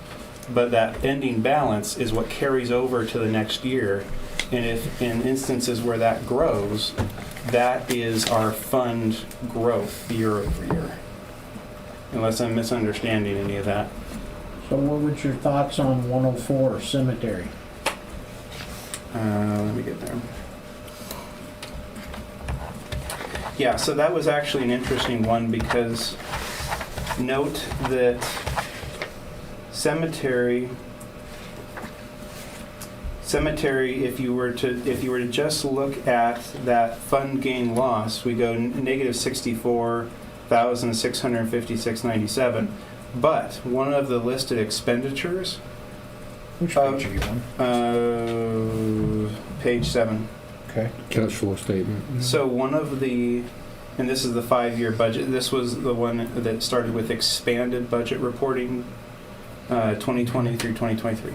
But that ending balance is what carries over to the next year. And if in instances where that grows, that is our fund growth year over year. Unless I'm misunderstanding any of that. So what was your thoughts on 104 Cemetery? Let me get there. Yeah, so that was actually an interesting one, because note that cemetery, if you were to just look at that fund gain loss, we go negative 64,656.97. But one of the listed expenditures, Which page are you on? page 7. Okay. Cash flow statement. So one of the, and this is the 5-year budget, this was the one that started with expanded budget reporting, 2020 through 2023.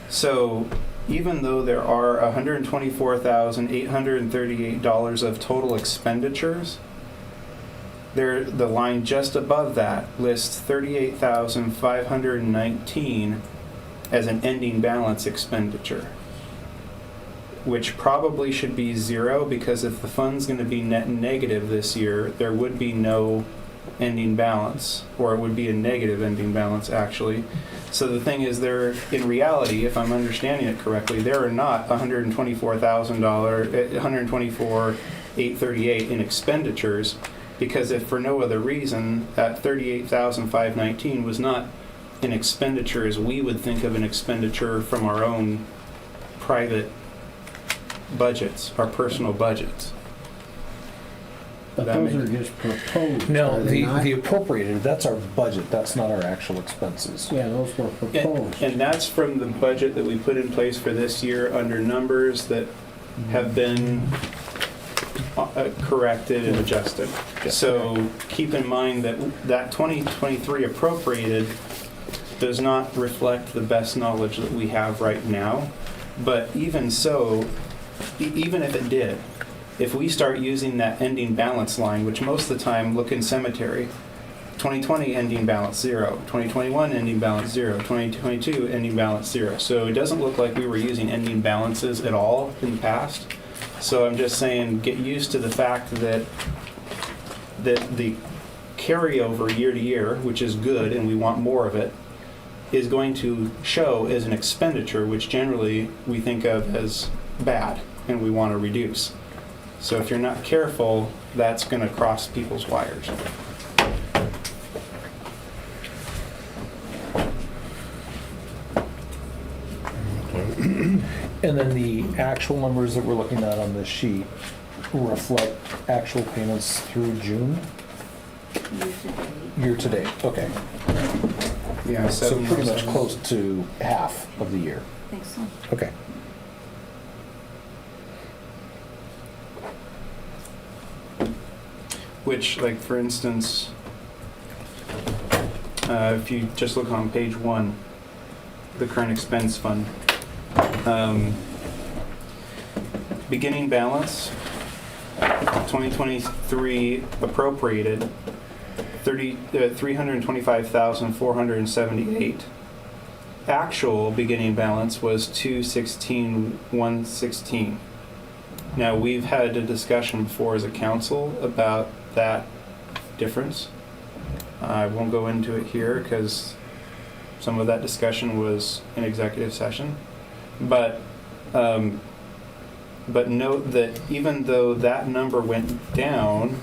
So even though there are $124,838 of total expenditures, the line just above that lists $38,519 as an ending balance expenditure, which probably should be zero, because if the fund's going to be net negative this year, there would be no ending balance, or it would be a negative ending balance actually. So the thing is, there, in reality, if I'm understanding it correctly, there are not $124,838 in expenditures, because if for no other reason, that $38,519 was not an expenditure as we would think of an expenditure from our own private budgets, our personal budgets. But That those makes- are just proposed. No, are they not? the appropriated, that's our budget, that's not our actual expenses. Yeah, those were proposed. And that's from the budget that we put in place for this year under numbers that have been corrected and adjusted. So keep in mind that 2023 appropriated does not reflect the best knowledge that we have right now. But even so, even if it did, if we start using that ending balance line, which most of the time, look in cemetery, 2020 ending balance 0, 2021 ending balance 0, 2022 ending balance 0. So it doesn't look like we were using ending balances at all in the past. So I'm just saying, get used to the fact that the carryover year to year, which is good and we want more of it, is going to show as an expenditure, which generally we think of as bad and we want to reduce. So if you're not careful, that's going to cross people's wires. And then the actual numbers that we're looking at on this sheet reflect actual payments through June, year to date. Okay. Yeah, So pretty much close to half of the year. I think so. Okay. Which, like, for instance, if you just look on page 1, the current expense fund, beginning balance, 2023 appropriated, 325,478. Actual beginning balance was 216,116. Now, we've had a discussion before as a council about that difference. I won't go into it here because some of that discussion was in executive session. But note that even though that number went down,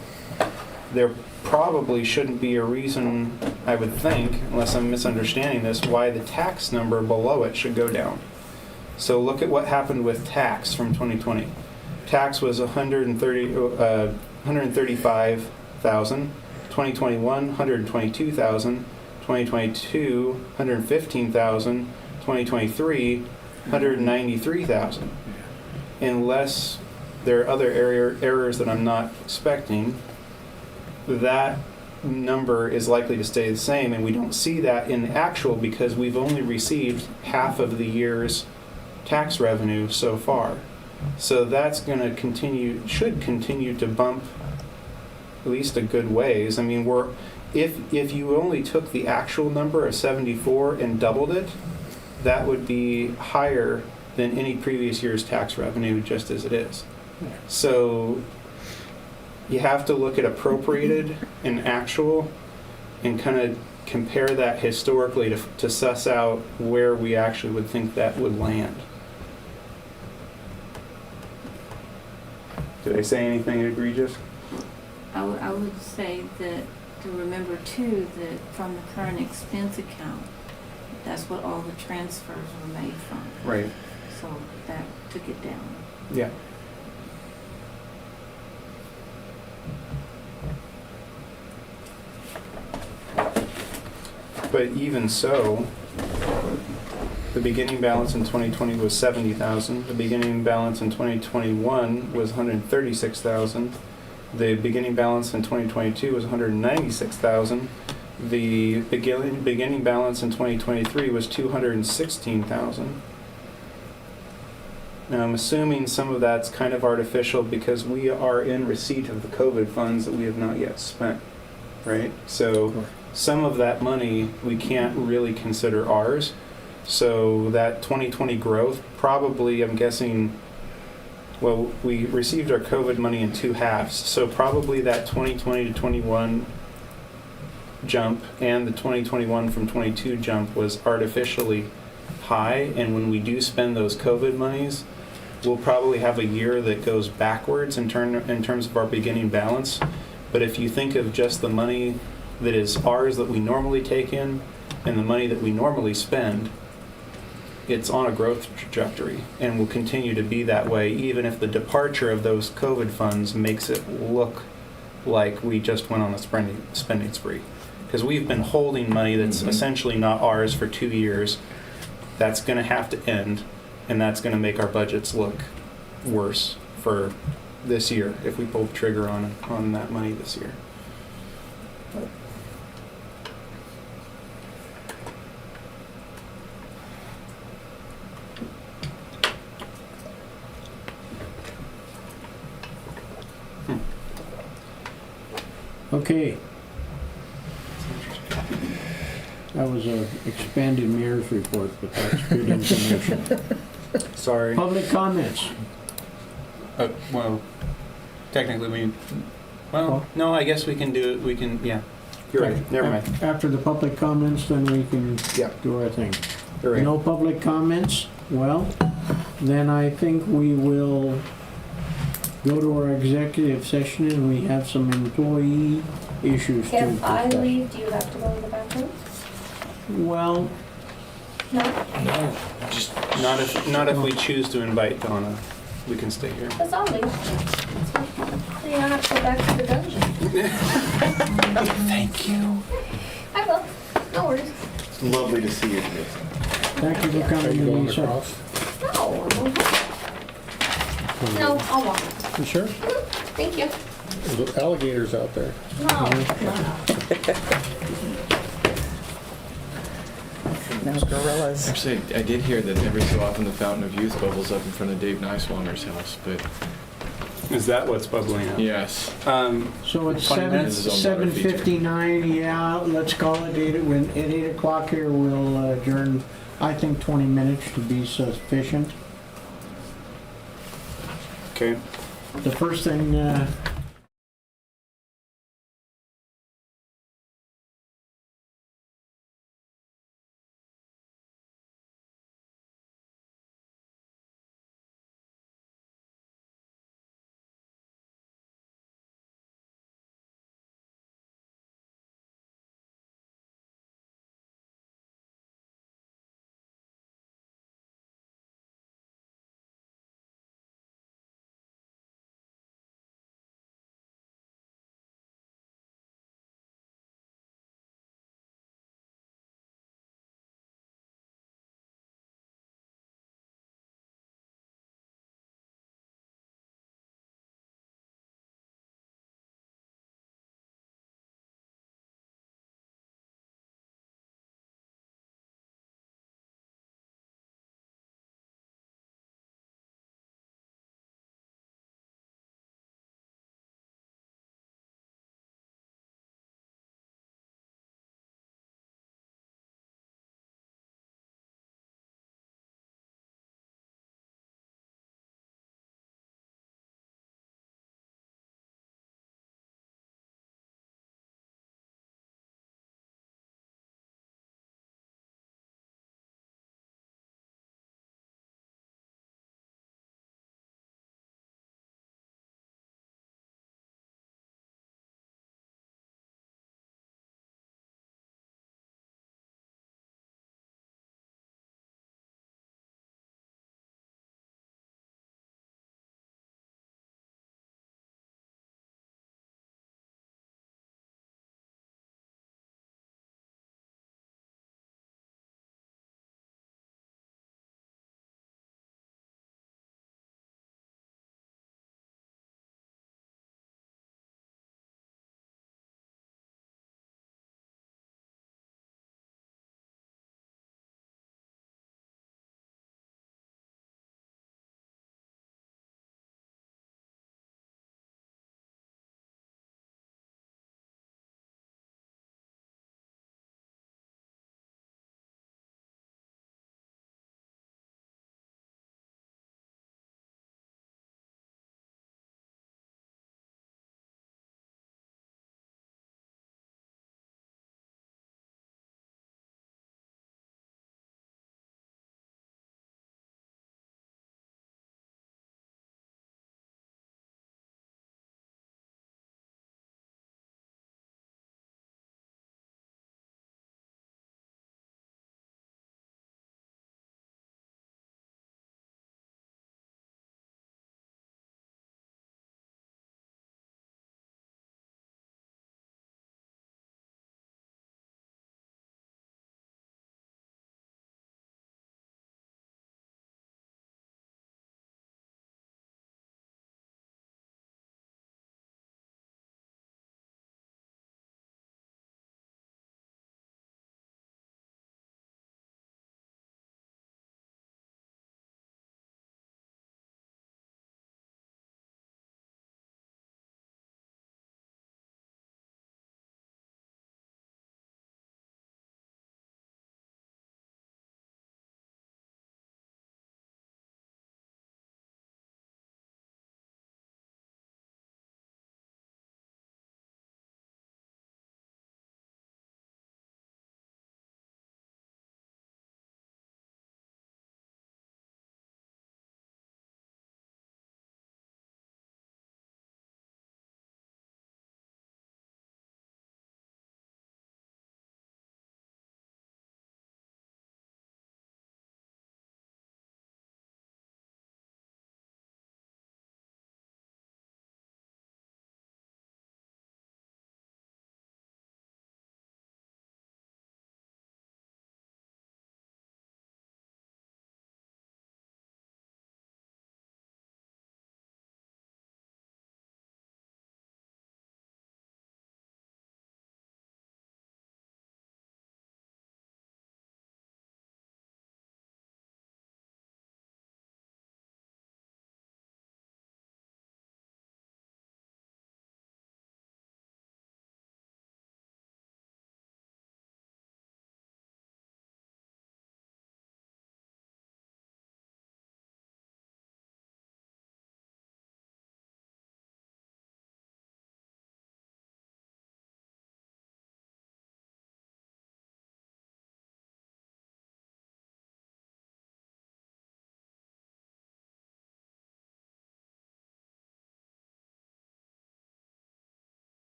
there probably shouldn't be a reason, I would think, unless I'm misunderstanding this, why the tax number below it should go down. So look at what happened with tax from 2020. Tax was 135,000, 2021 122,000, 2022 115,000, 2023 193,000. Unless there are other errors that I'm not expecting, that number is likely to stay the same, and we don't see that in the actual because we've only received half of the year's tax revenue so far. So that's going to should continue to bump at least a good ways. I mean, if you only took the actual number of 74 and doubled it, that would be higher than any previous year's tax revenue just as it is. So you have to look at appropriated and actual and kind of compare that historically to suss out where we actually would think that would land. Did I say anything egregious? I would say that to remember too that from the current expense account, that's what all the transfers were made from. Right. So that took it down. Yeah. But even so, the beginning balance in 2020 was 70,000. The beginning balance in 2021 was 136,000. The beginning balance in 2022 was 196,000. The beginning balance in 2023 was 216,000. Now, I'm assuming some of that's kind of artificial because we are in receipt of the COVID funds that we have not yet spent, right? So some of that money we can't really consider ours. So that 2020 growth, probably, I'm guessing, well, we received our COVID money in 2 halves. So probably that 2020 to 21 jump and the 2021 from 22 jump was artificially high. And when we do spend those COVID monies, we'll probably have a year that goes backwards in terms of our beginning balance. But if you think of just the money that is ours that we normally take in and the money that we normally spend, it's on a growth trajectory and will continue to be that way even if the departure of those COVID funds makes it look like we just went on a spending spree. Because we've been holding money that's essentially not ours for 2 years. That's going to have to end, and that's going to make our budgets look worse for this year if we pull the trigger on that money this year. Okay. That was a expanded mayor's report, but that's good information. Sorry. Public comments. Well, technically we, Well- well, no, I guess we can do it, we can, yeah. You're right. Never mind. After the public comments, then we can Yeah. do our thing. You're right. No public comments? Well, then I think we will go to our executive session and we have some employee issues to If I discuss. leave, do you have to go to the bathroom? Well, No? Not if we choose to invite Donna, we can stay here. Because I'll leave. So you don't have to go back to the dungeon. Thank you. I will. No worries. It's lovely to see you today. thank you for Are coming, you going Lisa. across? No, no, I'll walk. You sure? Thank you. There's alligators out there. No, no, No gorillas. Actually, I did hear that every so often the Fountain of Youth bubbles up in front of Dave Neiswanger's house, but Is that what's bubbling up? yes. So it's 20 minutes is on water feature. 7:59, yeah, let's call it 8, at 8 o'clock here, we'll adjourn, I think 20 minutes to be sufficient. Okay. The first thing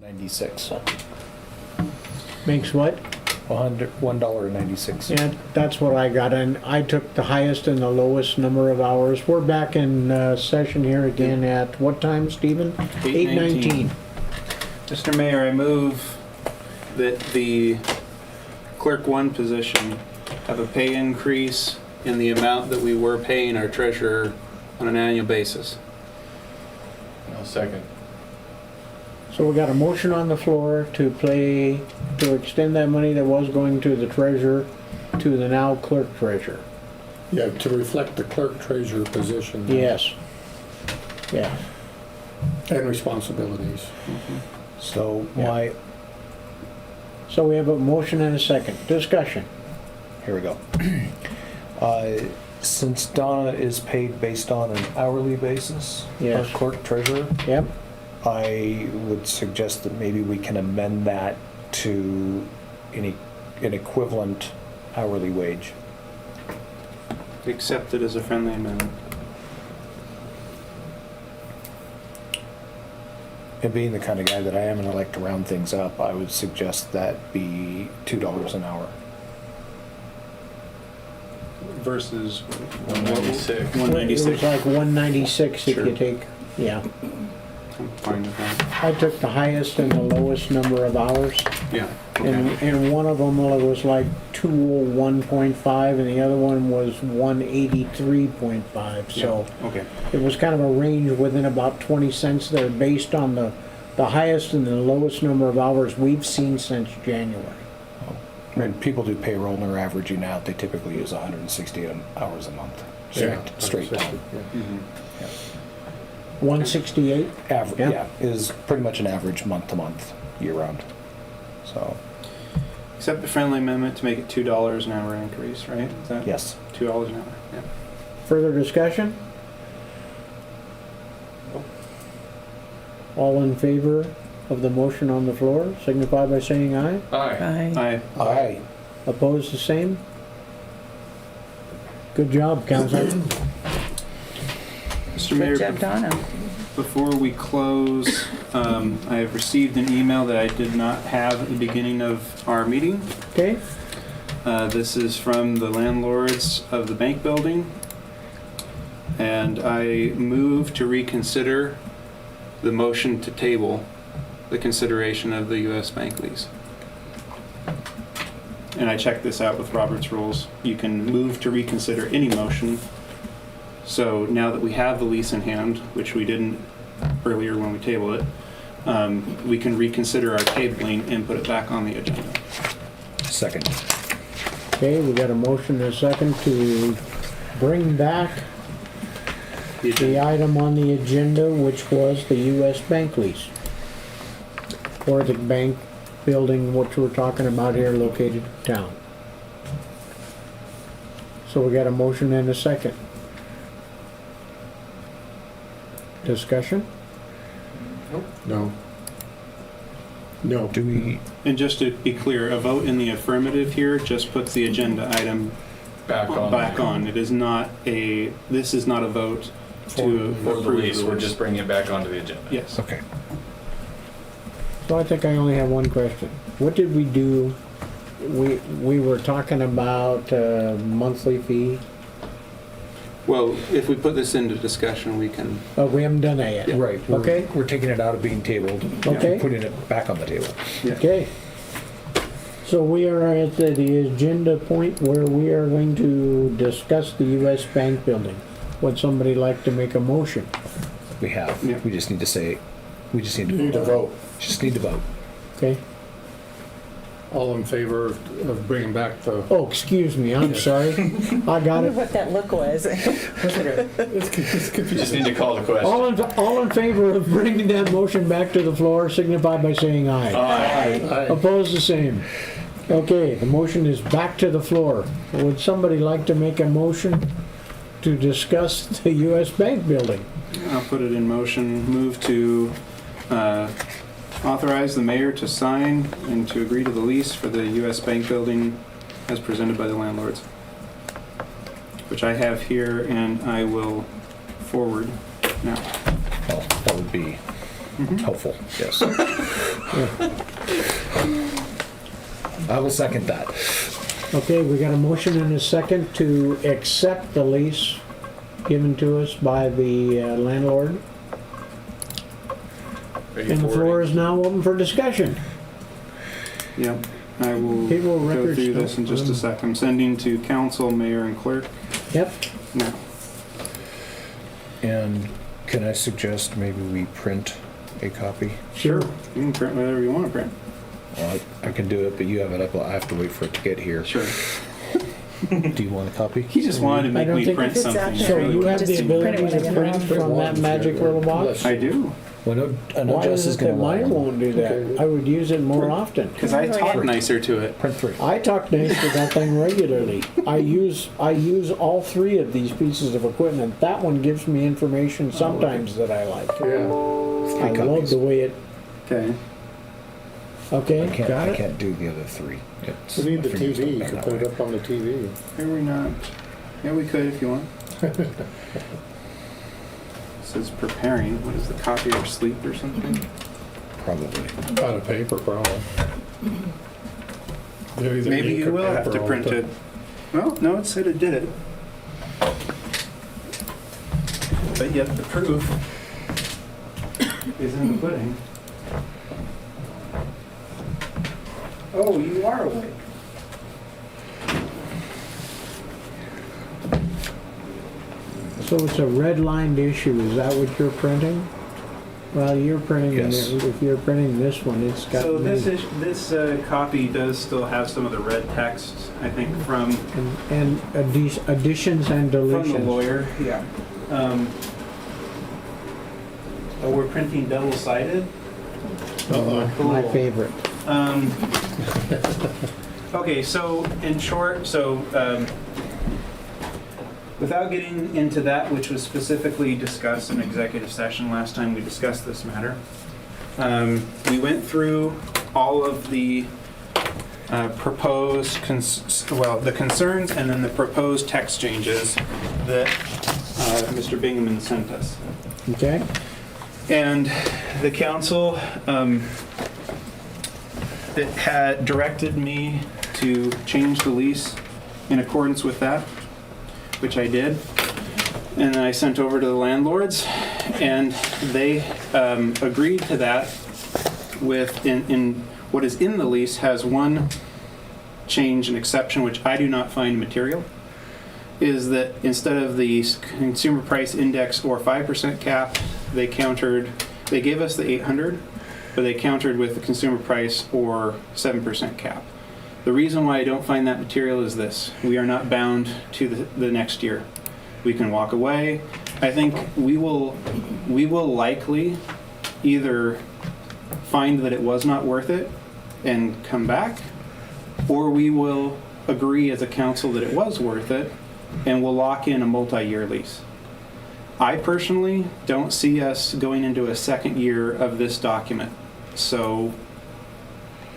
96. Makes what? $1.96. Yeah, that's what I got, and I took the highest and the lowest number of hours. We're back in session here again at what time, Stephen? 8:19. Mr. Mayor, I move that the clerk 1 position have a pay increase in the amount that we were paying our treasurer on an annual basis. I'll second. So we got a motion on the floor to extend that money that was going to the treasurer to the now clerk treasurer. Yeah, to reflect the clerk treasurer position. Yes. Yeah. And responsibilities. So Yeah. So we have a motion and a second. Discussion. here we go. Since Donna is paid based on an hourly basis, Yes. our clerk treasurer, Yep. I would suggest that maybe we can amend that to an equivalent hourly wage. Accept it as a friendly amendment. And being the kind of guy that I am and I like to round things up, I would suggest that be $2 an hour. Versus 196. It was 196. like 196 if Sure. you take, yeah. I'm fine with that. I took the highest and the lowest number of hours. Yeah. And, Okay. and one of them was like 201.5 and the other one was 183.5. So Yeah. Okay. it was kind of a range within about 20 cents there based on the highest and the lowest number of hours we've seen since January. When people do payroll and they're averaging out, they typically use 160 hours a month. Straight down. Mhm. 168? Average, Yeah. yeah, is pretty much an average month to month, year round. So, Accept the friendly amendment to make it $2 an hour increase, right? Is that yes. $2 an hour? Yeah. Further discussion? All in favor of the motion on the floor, signify by saying aye. Aye. Aye. Aye. Opposed, the same? Good job, Council. Mr. Mayor, Good job, Donna. before we close, I have received an email that I did not have at the beginning of our meeting. Okay, This is from the landlords of the bank building. And I move to reconsider the motion to table the consideration of the U.S. Bank lease. And I checked this out with Robert's rules. You can move to reconsider any motion. So now that we have the lease in hand, which we didn't earlier when we tabled it, we can reconsider our tabling and put it back on the agenda. Second. okay, we got a motion and a second to bring back the item on the agenda, which was the US Bank lease. Or the bank building, which we're talking about here, located in town. So we got a motion and a second. Discussion? No. No. Do we, And just to be clear, a vote in the affirmative here just puts the agenda item Back on. back on. It is not a, this is not a vote to For the approve lease, the we're lease. just bringing it back onto the agenda. Yes. okay. So I think I only have one question. What did we do? We were talking about monthly fee. Well, if we put this into discussion, we can, Oh, we haven't done that yet. Right. Okay. We're taking it out of being tabled. Okay. And putting it back on the table. Okay. So we are at the agenda point where we are going to discuss the US Bank building. Would somebody like to make a motion? We have. Yeah. We just need to say, we just need to. Need to vote. Just need to vote. Okay. All in favor of bringing back the... Oh, excuse me, I'm sorry. I I got wonder it. what that look was. It's Just confusing. need to call the question. All in favor of bringing that motion back to the floor, signify by saying aye. Aye. Opposed, the same. Okay, the motion is back to the floor. Would somebody like to make a motion to discuss the US Bank building? I'll put it in motion, move to authorize the mayor to sign and to agree to the lease for the U.S. Bank building as presented by the landlords, which I have here and I will forward now. Well, that would be Helpful, yes. I will second that. Okay, we got a motion and a second to accept the lease given to us by the landlord. And the floor is now open for discussion. Yep, I will People go records through this in just a sec. I'm sending to council, mayor, and clerk Yep. now. And can I suggest maybe we print a copy? Sure. You can print whatever you want to print. Well, I can do it, but you have it up. I have to wait for it to get here. Sure. Do you want a copy? He just wanted to I make don't me think print it's something. actually- So you have Just the print ability it to whenever print you from that magic little box? I do, Well, I know Why Jess is is it gonna that want mine one. won't do that? I would use it more often. because I talk nicer to it. Print 3. I talk nice to that thing regularly. I use all 3 of these pieces of equipment. That one gives me information sometimes that I like. Yeah. I love copies. the way it, Okay. okay, I got it? can't do the other 3. It's, You need the I figured it's TV, you better can that put way. it up on the TV. Are we not? Yeah, we could if you want. Says preparing. What is the copy or sleep or something? Probably. Out of paper, probably. They're either Maybe ink you or will have paper to all print the it. Well, no, it said it did it. But yet the proof is in the pudding. Oh, you are awake. So it's a red-lined issue, is that what you're printing? Well, you're printing, Yes. if you're printing this one, it's got So many. this copy does still have some of the red text, I think, from And additions and deletions. the lawyer. Yeah. Oh, we're printing double-sided? My favorite. Okay, so in short, without getting into that which was specifically discussed in executive session last time we discussed this matter, we went through all of the proposed, the concerns and then the proposed text changes that Mr. Bingaman sent us. Okay? And the council it had directed me to change the lease in accordance with that, which I did. And then I sent over to the landlords, and they agreed to that with, in what is in the lease has one change and exception, which I do not find material, is that instead of the consumer price index or 5% cap, they gave us the 800, but they countered with the consumer price or 7% cap. The reason why I don't find that material is this: we are not bound to the next year. We can walk away. I think we will likely either find that it was not worth it and come back, or we will agree as a council that it was worth it and we'll lock in a multi-year lease. I personally don't see us going into a second year of this document. So,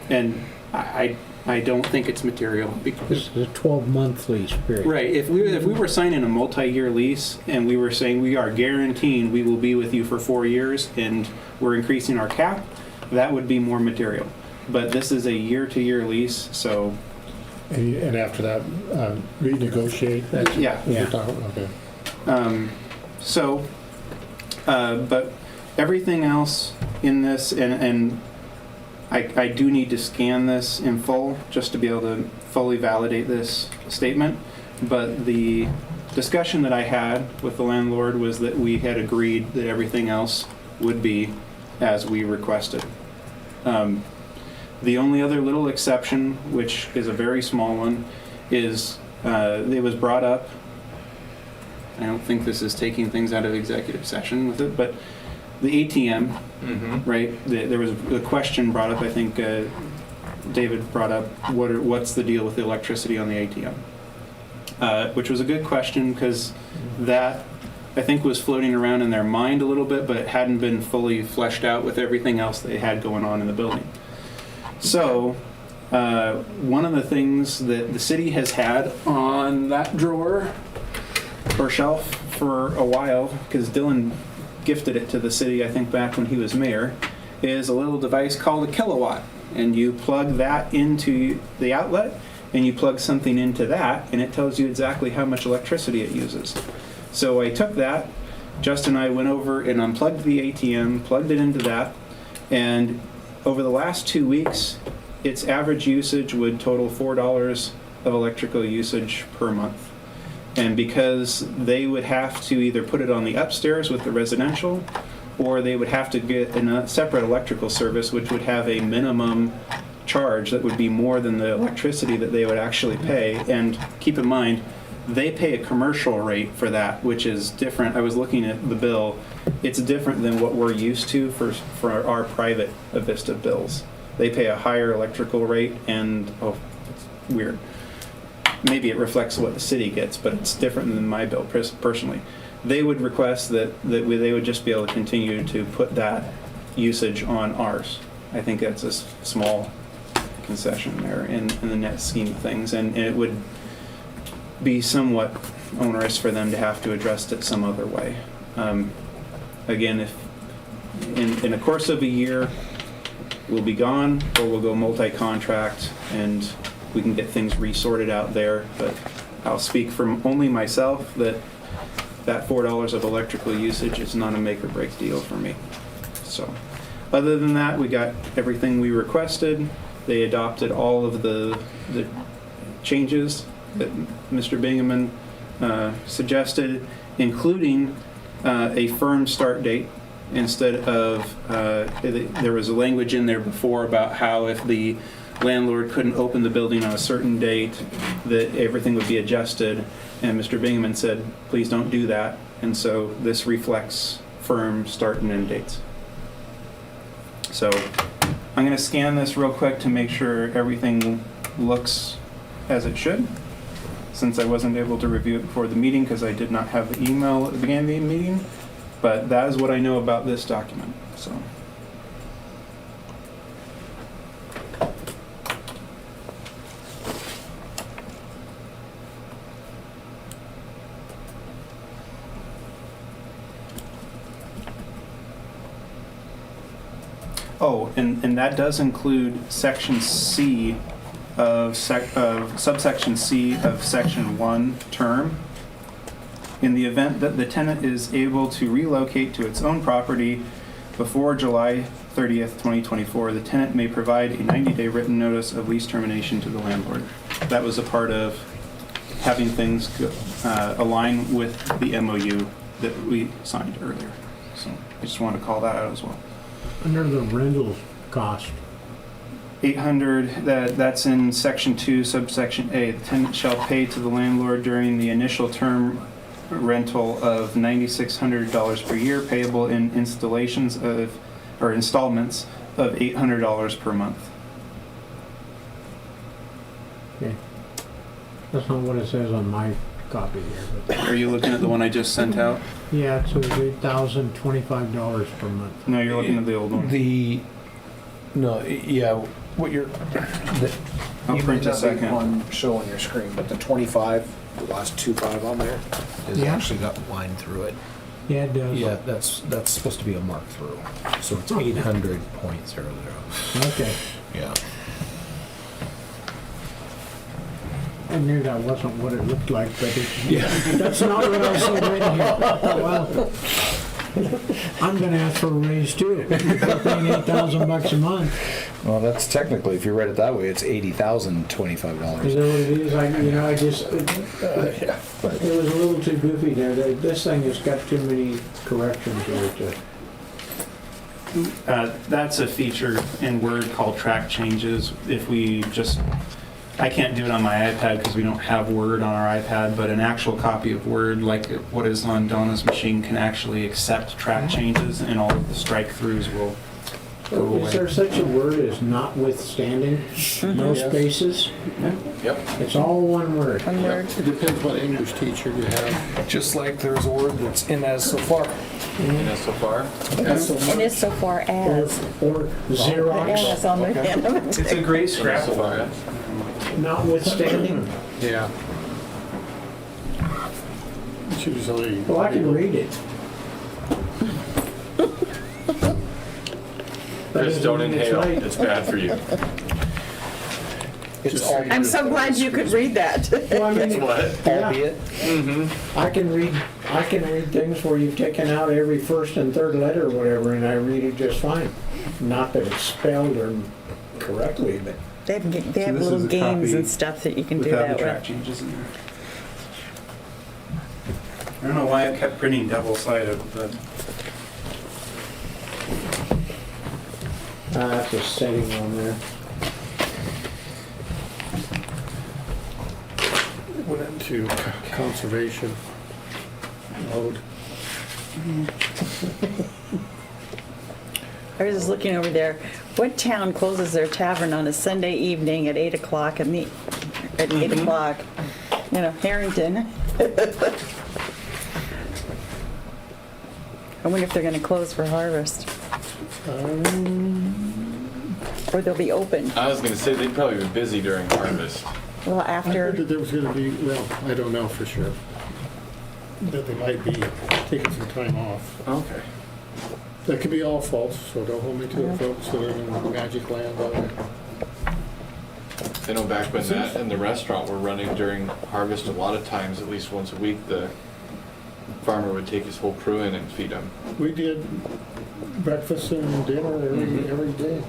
and I don't think it's material. This is a 12-month lease period. Right. If we were signing a multi-year lease and we were saying we are guaranteeing we will be with you for 4 years and we're increasing our cap, that would be more material. But this is a year-to-year lease, so And after that, renegotiate? That's- yeah. Yeah. Okay. But everything else in this, and I do need to scan this in full just to be able to fully validate this statement. But the discussion that I had with the landlord was that we had agreed that everything else would be as we requested. The only other little exception, which is a very small one, is it was brought up. I don't think this is taking things out of executive session with it, but the ATM, right? There was a question brought up. I think David brought up what's the deal with the electricity on the ATM, which was a good question because that I think was floating around in their mind a little bit, but it hadn't been fully fleshed out with everything else they had going on in the building. So one of the things that the city has had on that drawer or shelf for a while, because Dylan gifted it to the city, I think back when he was mayor, is a little device called a kilowatt. And you plug that into the outlet, and you plug something into that, and it tells you exactly how much electricity it uses. So I took that, Justin and I went over and unplugged the ATM, plugged it into that, and over the last 2 weeks, its average usage would total $4 of electrical usage per month. And because they would have to either put it on the upstairs with the residential, or they would have to get a separate electrical service, which would have a minimum charge that would be more than the electricity that they would actually pay. And keep in mind, they pay a commercial rate for that, which is different. I was looking at the bill. It's different than what we're used to for our private Avista bills. They pay a higher electrical rate, and oh, it's weird. Maybe it reflects what the city gets, but it's different than my bill personally. They would request that they would just be able to continue to put that usage on ours. I think that's a small concession there in the net scheme of things, and it would be somewhat onerous for them to have to address it some other way. Again, if in the course of a year we'll be gone, or we'll go multi-contract and we can get things resorted out there, but I'll speak from only myself that $4 of electrical usage is not a make or break deal for me. So other than that, we got everything we requested. They adopted all of the changes that Mr. Bingaman suggested, including a firm start date instead of, there was a language in there before about how if the landlord couldn't open the building on a certain date, that everything would be adjusted. And Mr. Bingaman said, please don't do that. And so this reflects firm start and end dates. So I'm going to scan this real quick to make sure everything looks as it should, since I wasn't able to review it before the meeting because I did not have the email at the beginning of the meeting. But that is what I know about this document. So. Oh, and that does include section C of subsection C of section 1 term. In the event that the tenant is able to relocate to its own property before July 30th, 2024, the tenant may provide a 90-day written notice of lease termination to the landlord. That was a part of having things align with the MOU that we signed earlier. So I just want to call that out as well. Under the rental cost, 800, that's in section 2, subsection A. The tenant shall pay to the landlord during the initial term rental of $9,600 per year, payable in installments of $800 per month. okay. That's not what it says on my copy here, but Are you looking at the one I just sent out? yeah, it says $8,025 per month. No, you're looking at the old one. What you're, I'll print a second. one show on your screen, but the 25, the last 25 on there, is Yeah. actually got line through it. Yeah, it does. Yeah, that's supposed to be a mark through. So it's 800.00. Okay. Yeah. I knew that wasn't what it looked like, but that's not what I said right here. Well, I'm gonna ask for a raise too. We're paying $8,000 a month. Well, that's technically, if you read it that way, it's $80,025. Is that what it is? It was a little too goofy there. This thing has got too many corrections here to. That's a feature in Word called track changes. If we just, I can't do it on my iPad because we don't have Word on our iPad, but an actual copy of Word, like what is on Donna's machine, can actually accept track changes, and all of the strike-throughs will go away. Is there such a word as notwithstanding? No spaces? Yep. It's all one word. One word. It depends what English teacher you have. Just like there's a word that's in as so far. So far? It is so far as. Or The Xerox, as on the end of it. It's a great scrap. notwithstanding. Yeah. It's usually. Well, I can read it. Chris, don't inhale. right. It's bad for you. It's all, I'm so glad you could read that. Well, I mean, What? yeah, albeit, I can read things where you've taken out every first and third letter or whatever, and I read it just fine. Not that it's spelled or correctly, but They have So this little is a games copy and stuff that you can do without that the track with. changes in there. I don't know why it kept printing double-sided, but that's a setting on there. Went into conservation mode. I was just looking over there. What town closes their tavern on a Sunday evening at 8 o'clock at 8 o'clock? You know, Harrington. I wonder if they're gonna close for harvest. Or they'll be open. I was gonna say they'd probably be busy during harvest. Well, I heard that after, there was gonna be, well, I don't know for sure, that they might be taking some time off. Okay. That could be all false, so don't hold me to it, folks, that are in the magic land out there. I know back when that and the restaurant were running during harvest, a lot of times, at least once a week, the farmer would take his whole crew in and feed them. We did breakfast and dinner every day.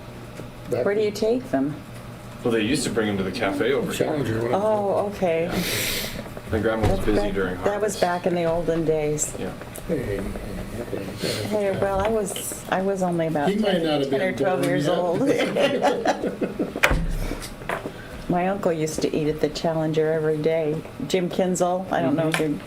Back where do you take them? Well, they used to bring them to the cafe over here. Challenger, whatever. Oh, okay. My grandma was busy That- during harvest. That was back in the olden days. Yeah. Hey, well, I was only about He might not have 10 or been 12 born years yet. old. My uncle used to eat at the Challenger every day. Jim Kinzel, I don't know if you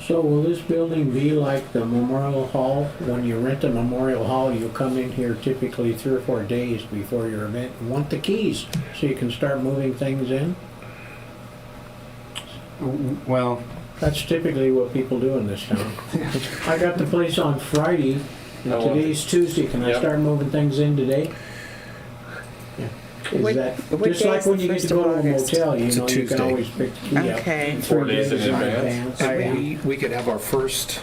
So will this building be like the Memorial Hall? When you rent a Memorial Hall, you come in here typically 3 or 4 days before your event and want the keys so you can start moving things in? well, That's typically what people do in this town. I got the place on Friday, and Oh, today's Tuesday. Can I Yep. start moving things in today? Yeah. Is What- that, what just day like is when the you get 1st to go to of a August? motel, you It's a know, you can Tuesday. always pick the key up. Okay. 4 days in advance. we could have our first,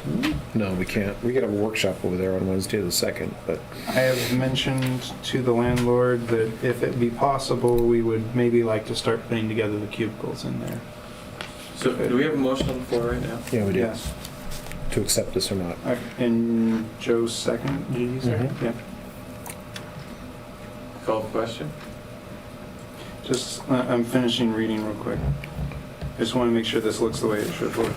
no, we can't. We could have a workshop over there on Wednesday the 2nd, but I have mentioned to the landlord that if it be possible, we would maybe like to start putting together the cubicles in there. So do we have a motion on the floor right now? yeah, we do. Yes. To accept this or not. And Joe's second, did you say? Mhm. Yeah. Call the question? Just, I'm finishing reading real quick. I just want to make sure this looks the way it should look.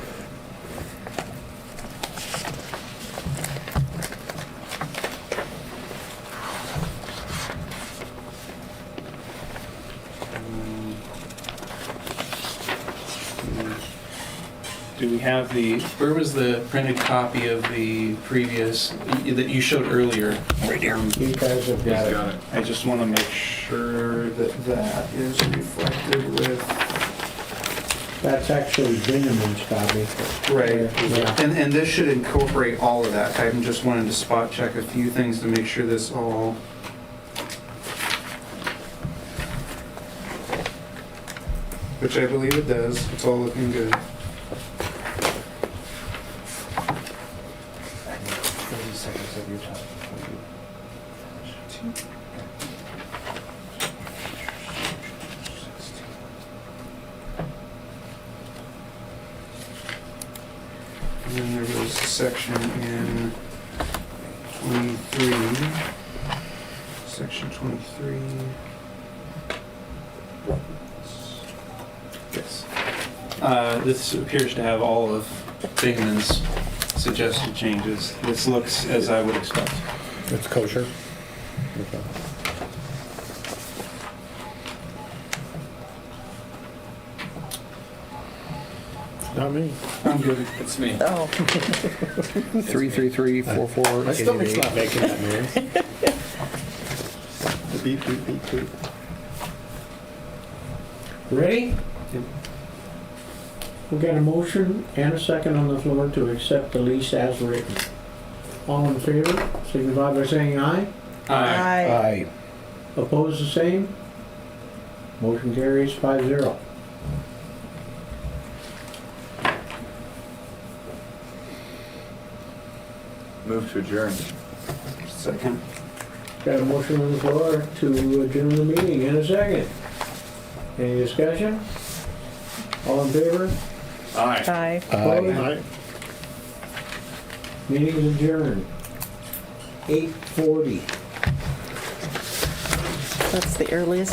Do we have where was the printed copy of the previous, that you showed earlier? Right here. You guys have He's got it. got it. I just want to make sure that that is reflected with. That's actually Binneman's copy. Right. Yeah. And this should incorporate all of that. I'm just wanting to spot check a few things to make sure this all. Which I believe it does. It's all looking good. And then there was a section in 23, section 23. Yes. This appears to have all of Bingman's suggested changes. This looks as I would expect. It's kosher. Not me. I'm good. It's me. Oh, 33344. My stomach's not making that noise. Beep, beep, beep, beep. Ready? We got a motion and a second on the floor to accept the lease as written. All in favor, signify by saying aye. I, Aye. Opposed, the same. Motion carries 5-0. Move to adjourn. Second. Got a motion on the floor to adjourn the meeting in a second. Any discussion? All in favor? Aye. Aye. Opposed? Meeting's adjourned. 8:40. That's the earliest